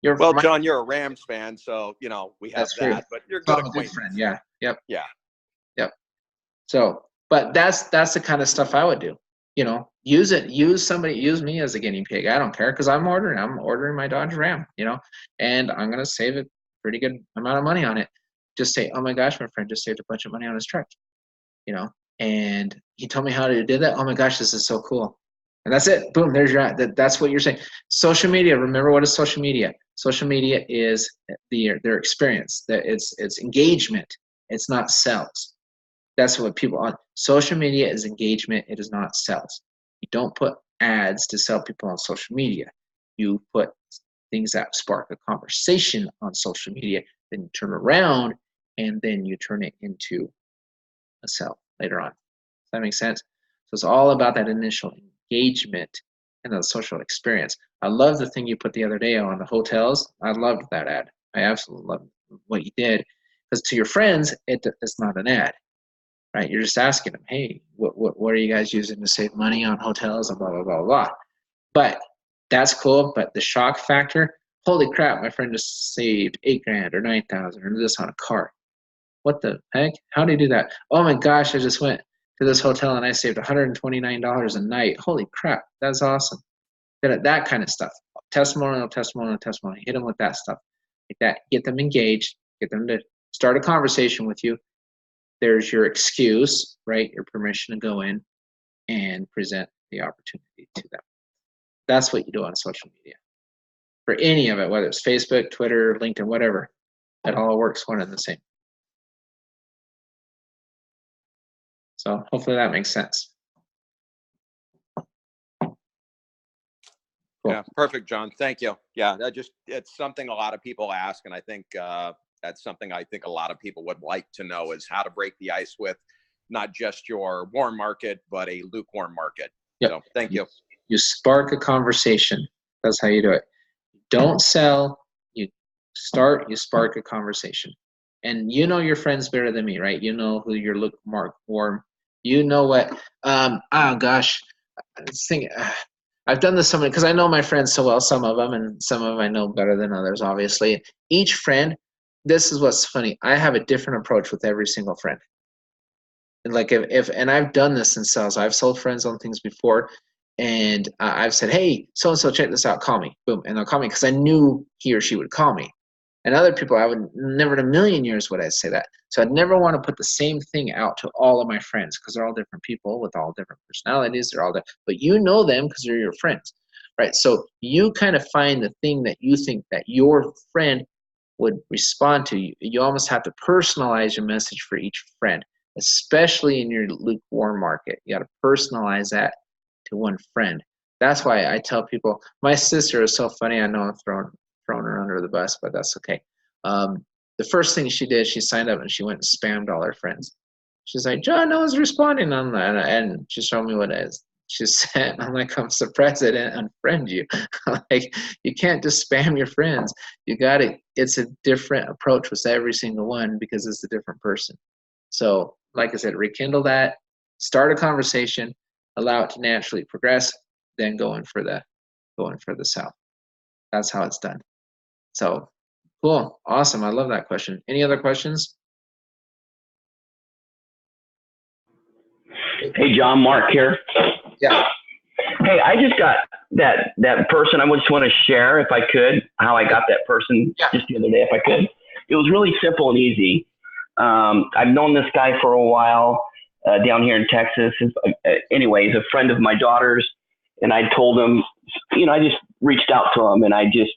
S7: Well, John, you're a Rams fan, so you know we have that. But you're a good acquaintance.
S1: Friend. Yeah. Yep.
S7: Yeah.
S1: Yep. So, but that's the kind of stuff I would do. You know, use it. Use somebody. Use me as a guinea pig. I don't care because I'm ordering my Dodge Ram. You know, and I'm gonna save a pretty good amount of money on it. Just say, oh my gosh, my friend just saved a bunch of money on his truck. You know, and he told me how to do that. Oh my gosh, this is so cool. And that's it. Boom, there's your ad. That's what you're saying. Social media. Remember, what is social media? Social media is their experience. That it's engagement. It's not sales. That's what people on social media is engagement. It is not sales. You don't put ads to sell people on social media. You put things that spark a conversation on social media. Then you turn around and then you turn it into a sell later on. Does that make sense? So it's all about that initial engagement and the social experience. I love the thing you put the other day on the hotels. I loved that ad. I absolutely loved what you did, because to your friends, it's not an ad, right? You're just asking them, hey, what are you guys using to save money on hotels and blah, blah, blah, blah. But that's cool. But the shock factor, holy crap, my friend just saved $8,000 or $9,000 or this on a car. What the heck? How do you do that? Oh my gosh, I just went to this hotel and I saved $129 a night. Holy crap, that's awesome. That kind of stuff. Testimonial. Hit them with that stuff. Like that. Get them engaged. Get them to start a conversation with you. There's your excuse, right? Your permission to go in and present the opportunity to them. That's what you do on social media. For any of it, whether it's Facebook, Twitter, LinkedIn, whatever, it all works one and the same. So hopefully that makes sense. Cool.
S7: Yeah, perfect, John. Thank you. Yeah, it's something a lot of people ask, and I think that's something I think a lot of people would like to know is how to break the ice with not just your warm market, but a lukewarm market. Yep. So thank you.
S1: You spark a conversation. That's how you do it. Don't sell. You spark a conversation. And you know your friends better than me, right? You know who you're lukewarm. You know what? Oh gosh, I was thinking. I've done this so many because I know my friends so well. Some of them, and some of them I know better than others. Obviously, each friend. This is what's funny. I have a different approach with every single friend. And like and I've done this in sales. I've sold friends on things before, and I've said, "Hey, so and so, check this out. Call me." Boom, and they'll call me because I knew he or she would call me. And other people, I would never in a million years would I say that. So I'd never want to put the same thing out to all of my friends because they're all different people with all different personalities. They're all different, but you know them because they're your friends, right? So you kind of find the thing that you think that your friend would respond to. You almost have to personalize your message for each friend, especially in your lukewarm market. You got to personalize that to one friend. That's why I tell people, my sister is so funny. I know I'm throwing her under the bus, but that's okay. The first thing she did, she signed up and she went and spammed all her friends. She's like, John, no one's responding on that. And she showed me what it is. She said, I'm like, I'm surprised I didn't unfriend you. Like, you can't just spam your friends. You got to, it's a different approach with every single one because it's a different person. So, like I said, rekindle that, start a conversation, allow it to naturally progress, then go in for the sell. That's how it's done. So, cool, awesome. I love that question. Any other questions?
S6: Hey, John, Mark here.
S1: Yeah.
S6: Hey, I just got that person. I just want to share, if I could, how I got that person just the other day, if I could. It was really simple and easy. I've known this guy for a while down here in Texas. Anyway, he's a friend of my daughter's, and I told him, I just reached out to him and I just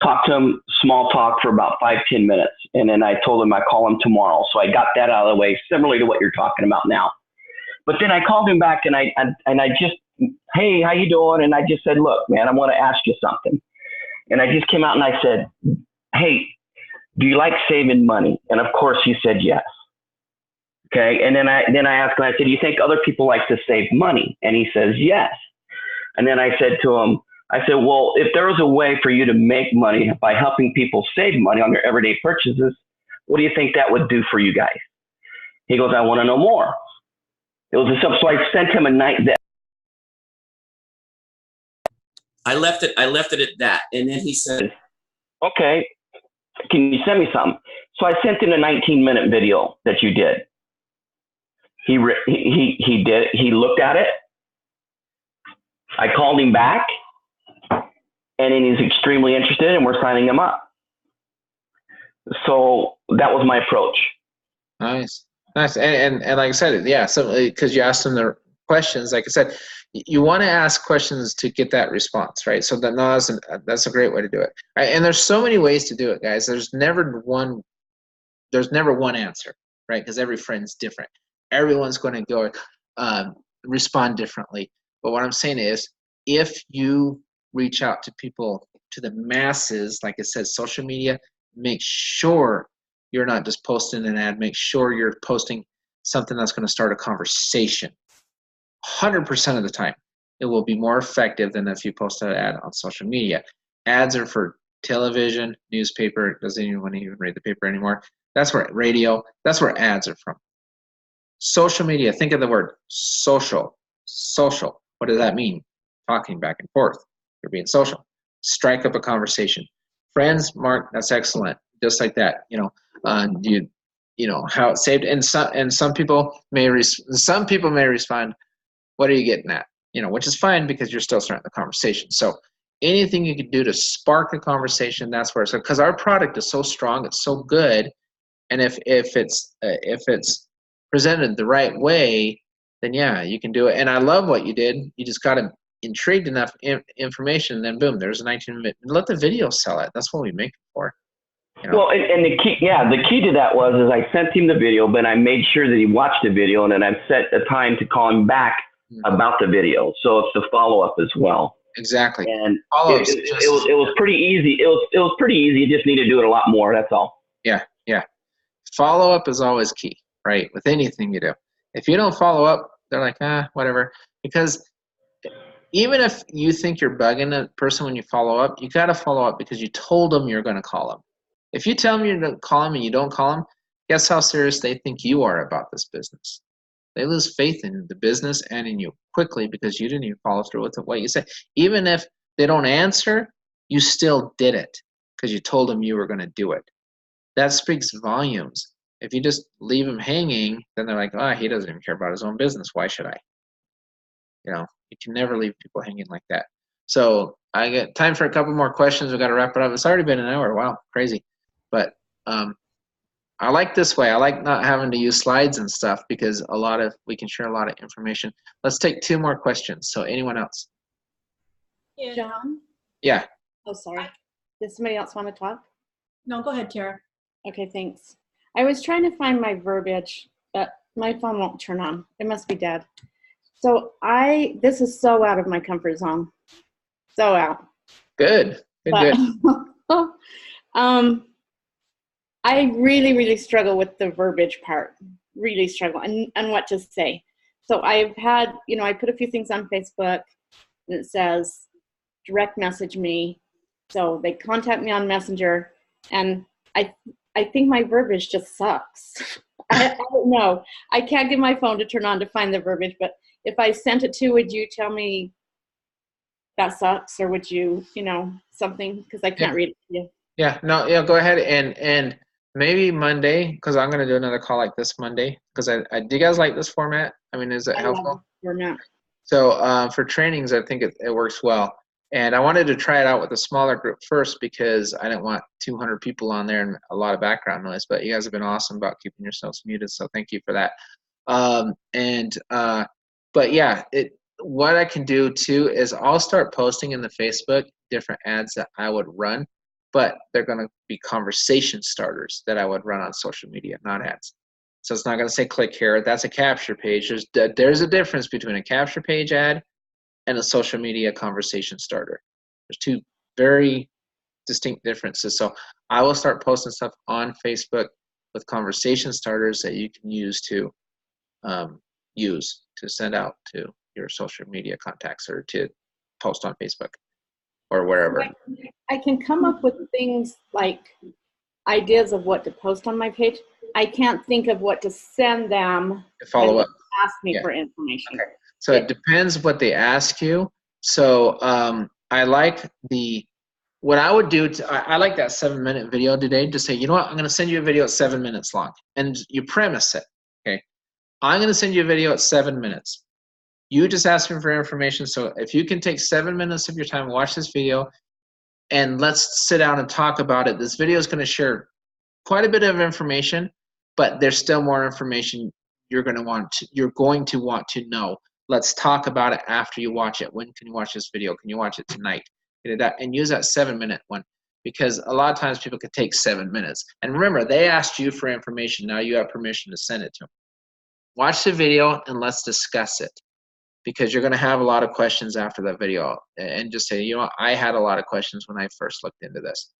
S6: talked to him, small talk for about 5-10 minutes. And then I told him I'd call him tomorrow. So I got that out of the way, similarly to what you're talking about now. But then I called him back and I just, hey, how you doing? And I just said, look, man, I want to ask you something. And I just came out and I said, hey, do you like saving money? And of course he said yes. Okay. And then I asked him, I said, do you think other people like to save money? And he says, yes. And then I said to him, well, if there was a way for you to make money by helping people save money on their everyday purchases, what do you think that would do for you guys? He goes, I want to know more. It was so I sent him a night that
S8: I left it at that. And then he said,
S6: okay, can you send me something? So I sent him a 19-minute video that you did. He did it. He looked at it. I called him back, and he's extremely interested, and we're signing him up. So that was my approach.
S1: Nice. And like I said, yeah, so because you asked them the questions, like I said, you want to ask questions to get that response, right? So that's a great way to do it. Right? And there's so many ways to do it, guys. There's never one answer, right? Because every friend's different. Everyone's going to go respond differently. But what I'm saying is, if you reach out to people, to the masses, like it says, social media, make sure you're not just posting an ad. Make sure you're posting something that's going to start a conversation. 100% of the time, it will be more effective than if you post an ad on social media. Ads are for television, newspaper. Doesn't anyone even read the paper anymore? That's where radio. That's where ads are from. Social media. Think of the word social. Social. What does that mean? Talking back and forth. You're being social. Strike up a conversation. Friends, Mark, that's excellent. Just like that, you know how it's saved. And some people may respond, what are you getting at? Which is fine because you're still starting the conversation. So anything you can do to spark a conversation, that's where it's because our product is so strong, it's so good, and if it's presented the right way, then yeah, you can do it. And I love what you did. You just got them intrigued enough information, and then boom, there's a 19-minute. Let the video sell it. That's what we make it for.
S6: Well, and the key to that was I sent him the video, but I made sure that he watched the video, and then I've set a time to call him back about the video. So it's the follow-up as well.
S1: Exactly.
S6: And it was pretty easy. It was pretty easy. You just need to do it a lot more. That's all.
S1: Yeah. Follow-up is always key, right? With anything you do. If you don't follow up, they're like, whatever. Because even if you think you're bugging a person when you follow up, you got to follow up because you told them you're going to call them. If you tell them you're going to call them and you don't call them, guess how serious they think you are about this business. They lose faith in the business and in you quickly because you didn't even follow through with what you said. Even if they don't answer, you still did it because you told them you were going to do it. That speaks volumes. If you just leave them hanging, then they're like, he doesn't even care about his own business. Why should I? You can never leave people hanging like that. So I got time for a couple more questions. We've got to wrap it up. It's already been an hour. Wow, crazy. But I like this way. I like not having to use slides and stuff because we can share a lot of information. Let's take 2 more questions. So anyone else?
S9: Yeah.
S10: John?
S1: Yeah.
S10: Oh, sorry. Does somebody else want to talk?
S9: No, go ahead, Tara.
S10: Okay, thanks. I was trying to find my verbiage, but my phone won't turn on. It must be dead. So this is so out of my comfort zone. So out.
S1: Good. Good.
S10: I really, really struggle with the verbiage part. Really struggle and what to say. So I've had, I put a few things on Facebook and it says, direct message me. So they contact me on Messenger, and I think my verbiage just sucks. I don't know. I can't get my phone to turn on to find the verbiage, but if I sent it to, would you tell me that sucks, or would you, something? Because I can't read it to you.
S1: Yeah, no, go ahead and maybe Monday, because I'm going to do another call like this Monday. Because do you guys like this format? I mean, is it helpful?
S10: Format.
S1: So for trainings, I think it works well. And I wanted to try it out with a smaller group first because I didn't want 200 people on there and a lot of background noise. But you guys have been awesome about keeping yourselves muted, so thank you for that. But yeah, what I can do too is I'll start posting in the Facebook different ads that I would run, but they're going to be conversation starters that I would run on social media, not ads. So it's not going to say click here. That's a capture page. There's a difference between a capture page ad and a social media conversation starter. There's 2 very distinct differences. So I will start posting stuff on Facebook with conversation starters that you can use to send out to your social media contacts or to post on Facebook or wherever.
S10: I can come up with things like ideas of what to post on my page. I can't think of what to send them.
S1: To follow up.
S10: Ask me for information.
S1: Okay. So it depends what they ask you. So I like what I would do, I like that 7-minute video today to say, you know what, I'm going to send you a video at 7 minutes long. And you premise it, okay? I'm going to send you a video at 7 minutes. You just ask me for information. So if you can take 7 minutes of your time, watch this video, and let's sit down and talk about it. This video is going to share quite a bit of information, but there's still more information you're going to want to know. Let's talk about it after you watch it. When can you watch this video? Can you watch it tonight? And use that 7-minute one, because a lot of times people could take 7 minutes. And remember, they asked you for information. Now you have permission to send it to them. Watch the video and let's discuss it, because you're going to have a lot of questions after that video. And just say, you know, I had a lot of questions when I first looked into this.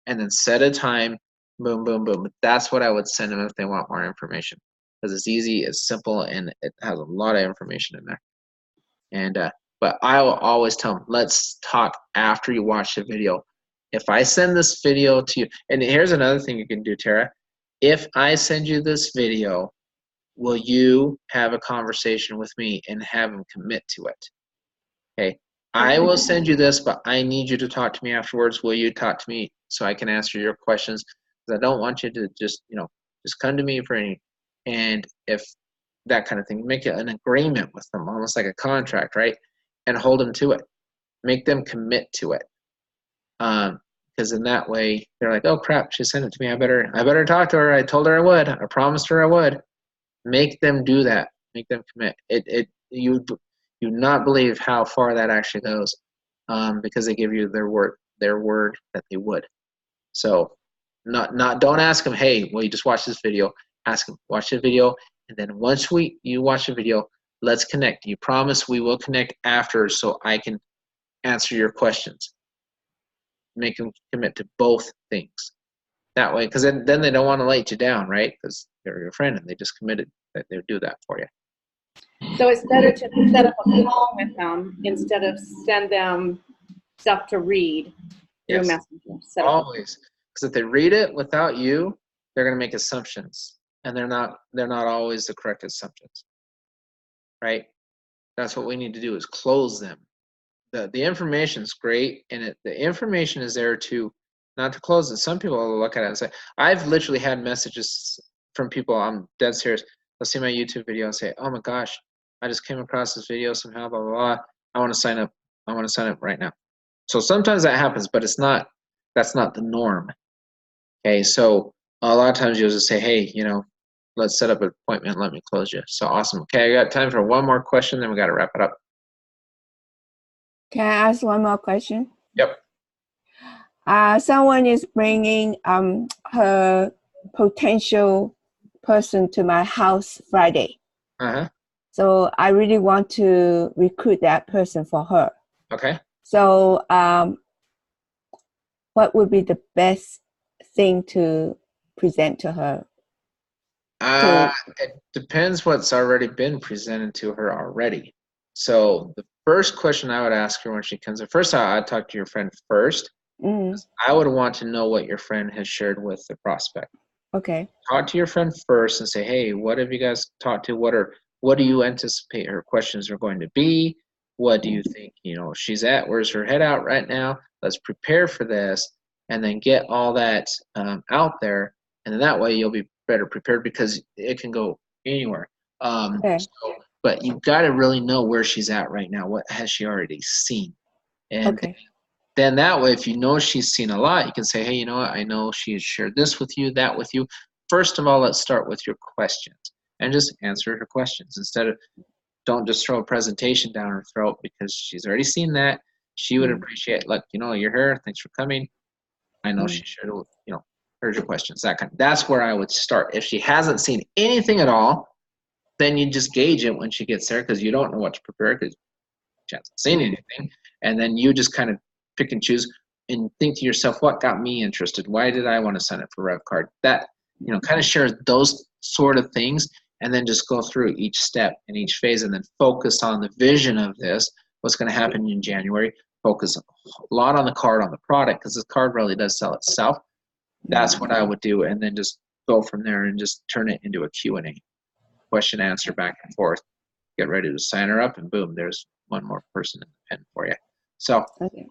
S1: And then set a time, boom, boom, boom. That's what I would send them if they want more information, because it's easy, it's simple, and it has a lot of information in there. And but I will always tell them, let's talk after you watch the video. If I send this video to you, and here's another thing you can do, Tara. If I send you this video, will you have a conversation with me and have them commit to it? Okay, I will send you this, but I need you to talk to me afterwards. Will you talk to me so I can answer your questions? Because I don't want you to just, you know, just come to me for any, and if that kind of thing, make an agreement with them, almost like a contract, right? And hold them to it. Make them commit to it. Because in that way, they're like, oh crap, she sent it to me. I better talk to her. I told her I would. I promised her I would. Make them do that. Make them commit. You do not believe how far that actually goes, because they give you their word that they would. So, don't ask them, hey, will you just watch this video? Ask them, watch the video, and then once you watch the video, let's connect. You promise we will connect after, so I can answer your questions. Make them commit to both things. That way, because then they don't want to let you down, right? Because they're your friend and they just committed that they would do that for you.
S10: So it's better to set up a call with them instead of send them stuff to read through Messenger.
S1: Always. Because if they read it without you, they're going to make assumptions. And they're not always the correct assumptions. Right? That's what we need to do, is close them. The information's great, and the information is there to not to close it. Some people will look at it and say, I've literally had messages from people, I'm dead serious, they'll see my YouTube video and say, oh my gosh, I just came across this video somehow, blah, blah, blah. I want to sign up. I want to sign up right now. So sometimes that happens, but that's not the norm. Okay, so a lot of times you'll just say, hey, you know, let's set up an appointment. Let me close you. So awesome. Okay, I got time for one more question, then we got to wrap it up.
S5: Can I ask one more question?
S1: Yep.
S5: Someone is bringing her potential person to my house Friday.
S1: Uh-huh.
S5: So I really want to recruit that person for her.
S1: Okay.
S5: So what would be the best thing to present to her?
S1: It depends what's already been presented to her already. So the first question I would ask her when she comes in, first I'd talk to your friend first. I would want to know what your friend has shared with the prospect.
S5: Okay.
S1: Talk to your friend first and say, hey, what have you guys talked to? What do you anticipate her questions are going to be? What do you think, you know, she's at? Where's her head out right now? Let's prepare for this, and then get all that out there. And then that way you'll be better prepared, because it can go anywhere.
S5: Okay.
S1: But you've got to really know where she's at right now. What has she already seen? And then that way, if you know she's seen a lot, you can say, hey, you know what? I know she has shared this with you, that with you. First of all, let's start with your questions and just answer her questions. Don't just throw a presentation down her throat, because she's already seen that. She would appreciate, look, you know, you're here. Thanks for coming. I know she shared, you know, here's your questions. That's where I would start. If she hasn't seen anything at all, then you just gauge it when she gets there, because you don't know what to prepare, because she hasn't seen anything. And then you just kind of pick and choose and think to yourself, what got me interested? Why did I want to sign up for revvcard? That, you know, kind of share those sort of things, and then just go through each step and each phase, and then focus on the vision of this, what's going to happen in January. Focus a lot on the card, on the product, because this card really does sell itself. That's what I would do, and then just go from there and just turn it into a Q&A, question answer back and forth. Get ready to sign her up, and boom, there's one more person in the pen for you. So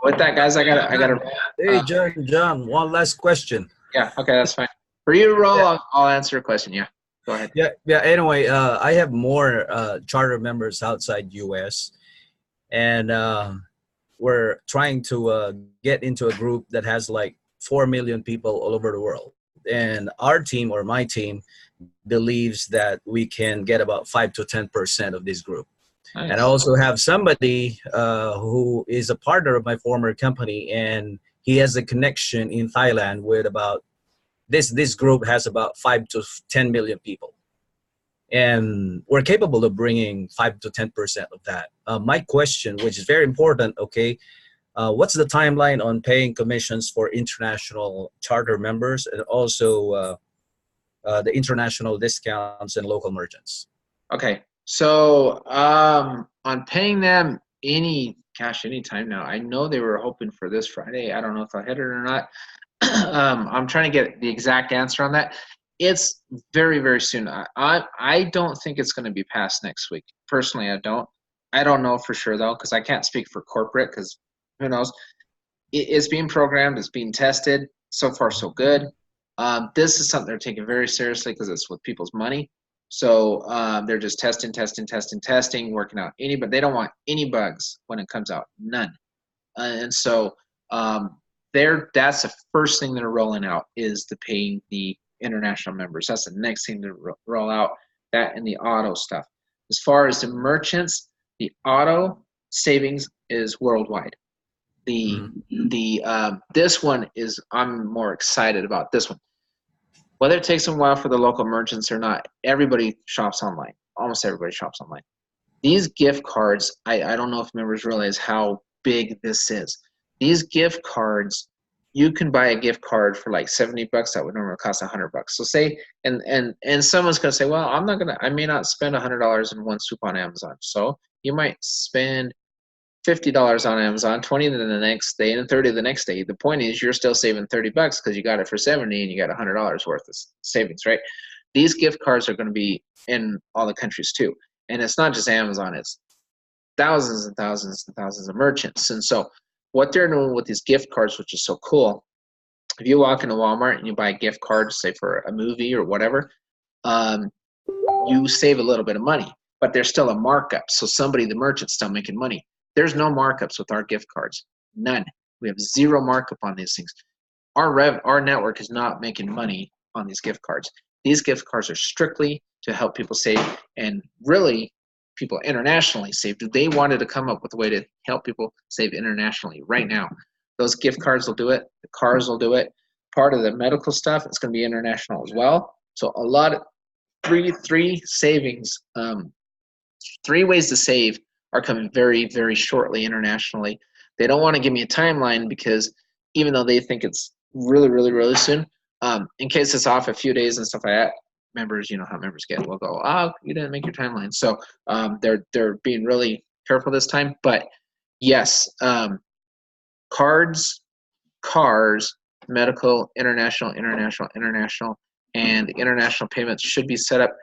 S1: with that, guys, I gotta.
S11: Hey, John, one last question.
S1: Yeah. Okay, that's fine. For you, Roll, I'll answer a question. Yeah. Go ahead.
S11: Yeah. Anyway, I have more charter members outside U.S. and we're trying to get into a group that has like 4 million people all over the world. And our team, or my team, believes that we can get about 5 to 10% of this group. Nice. And I also have somebody who is a partner of my former company, and he has a connection in Thailand with about this group has about 5 to 10 million people. And we're capable of bringing 5 to 10% of that. My question, which is very important, okay, what's the timeline on paying commissions for international charter members, and also the international discounts and local merchants?
S1: Okay, so on paying them any time now. I know they were hoping for this Friday. I don't know if I hit it or not. I'm trying to get the exact answer on that. It's very, very soon. I don't think it's going to be past next week. Personally, I don't. I don't know for sure, though, because I can't speak for corporate, because who knows. It's being programmed. It's being tested. So far, so good. This is something they're taking very seriously because it's with people's money. So they're just testing, working out but they don't want any bugs when it comes out. None. And so that's the first thing they're rolling out, is the paying the international members. That's the next thing to roll out, that and the auto stuff. As far as the merchants, the auto savings is worldwide. This one is, I'm more excited about this one. Whether it takes a while for the local merchants or not, everybody shops online. Almost everybody shops online. These gift cards, I don't know if members realize how big this is. These gift cards, you can buy a gift card for like $70 that would normally cost $100. So say, and someone's gonna say, well, I may not spend $100 in one swoop on Amazon. So you might spend $50 on Amazon, 20 the next day, and 30 the next day. The point is, you're still saving $30 because you got it for 70 and you got $100 worth of savings, right? These gift cards are going to be in all the countries too, and it's not just Amazon; it's thousands and thousands and thousands of merchants. And so, what they're doing with these gift cards, which is so cool, if you walk into Walmart and you buy a gift card, say for a movie or whatever, you save a little bit of money, but there's still a markup. So the merchant's still making money. There's no markups with our gift cards. None. We have zero markup on these things. Our network is not making money on these gift cards. These gift cards are strictly to help people save, and really people internationally save. They wanted to come up with a way to help people save internationally right now. Those gift cards will do it. The cars will do it. Part of the medical stuff, it's going to be international as well. So a lot of three savings, 3 ways to save are coming very, very shortly internationally. They don't want to give me a timeline, because even though they think it's really, really, really soon, in case it's off a few days and stuff like that, members, you know how members get, will go, oh, you didn't make your timeline. So they're being really careful this time. But yes, cards, cars, medical, international, and international payments should be set up.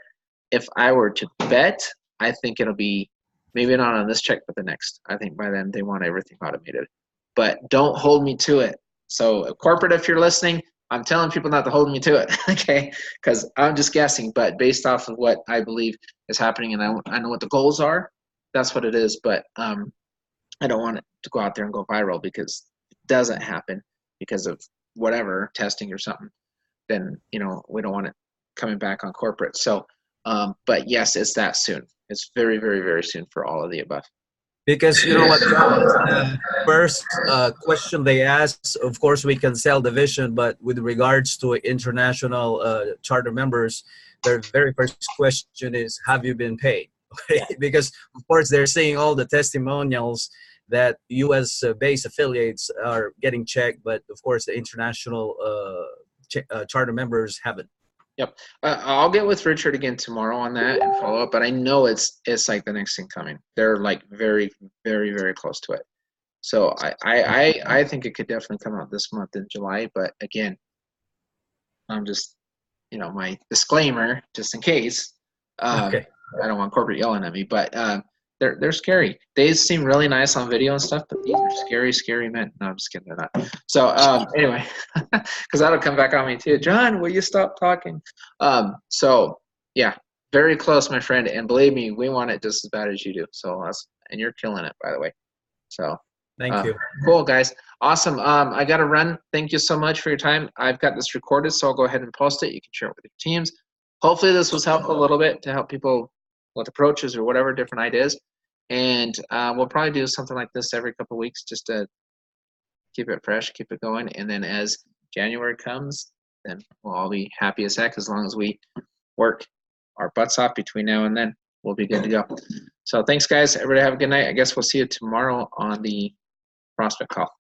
S1: If I were to bet, I think it'll be, maybe not on this check, but the next. I think by then they want everything automated. But don't hold me to it. So corporate, if you're listening, I'm telling people not to hold me to it, okay? Because I'm just guessing, but based off of what I believe is happening, and I know what the goals are, that's what it is. But I don't want it to go out there and go viral, because it doesn't happen because of whatever, testing or something. Then, we don't want it coming back on corporate. So, but yes, it's that soon. It's very, very, very soon for all of the above.
S11: Because you know what, the first question they asked, of course, we can sell the vision, but with regards to international charter members, their very first question is, have you been paid? Because, of course, they're seeing all the testimonials that U.S.-based affiliates are getting checked, but, of course, the international charter members haven't.
S1: Yep. I'll get with Richard again tomorrow on that and follow up, but I know it's like the next thing coming. They're like very, very, very close to it. So I think it could definitely come out this month in July, but again, I'm just my disclaimer just in case.
S11: Okay.
S1: I don't want corporate yelling at me, but they're scary. They seem really nice on video and stuff, but these are scary, scary men. No, I'm just kidding. They're not. So anyway, because that'll come back on me too. John, will you stop talking? So yeah, very close, my friend. And believe me, we want it just as bad as you do. So and you're killing it, by the way. So
S11: thank you.
S1: Cool, guys. Awesome. I got to run. Thank you so much for your time. I've got this recorded, so I'll go ahead and post it. You can share it with your teams. Hopefully this was helpful a little bit to help people with approaches or whatever, different ideas. And we'll probably do something like this every couple of weeks just to keep it fresh, keep it going. And then as January comes, then we'll all be happy as heck as long as we work our butts off between now and then. We'll be good to go. So thanks, guys. Everybody have a good night. I guess we'll see you tomorrow on the prospect call.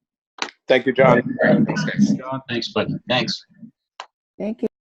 S7: Thank you, John.
S1: All right, thanks, guys.
S4: John, thanks, buddy. Thanks.
S5: Thank you.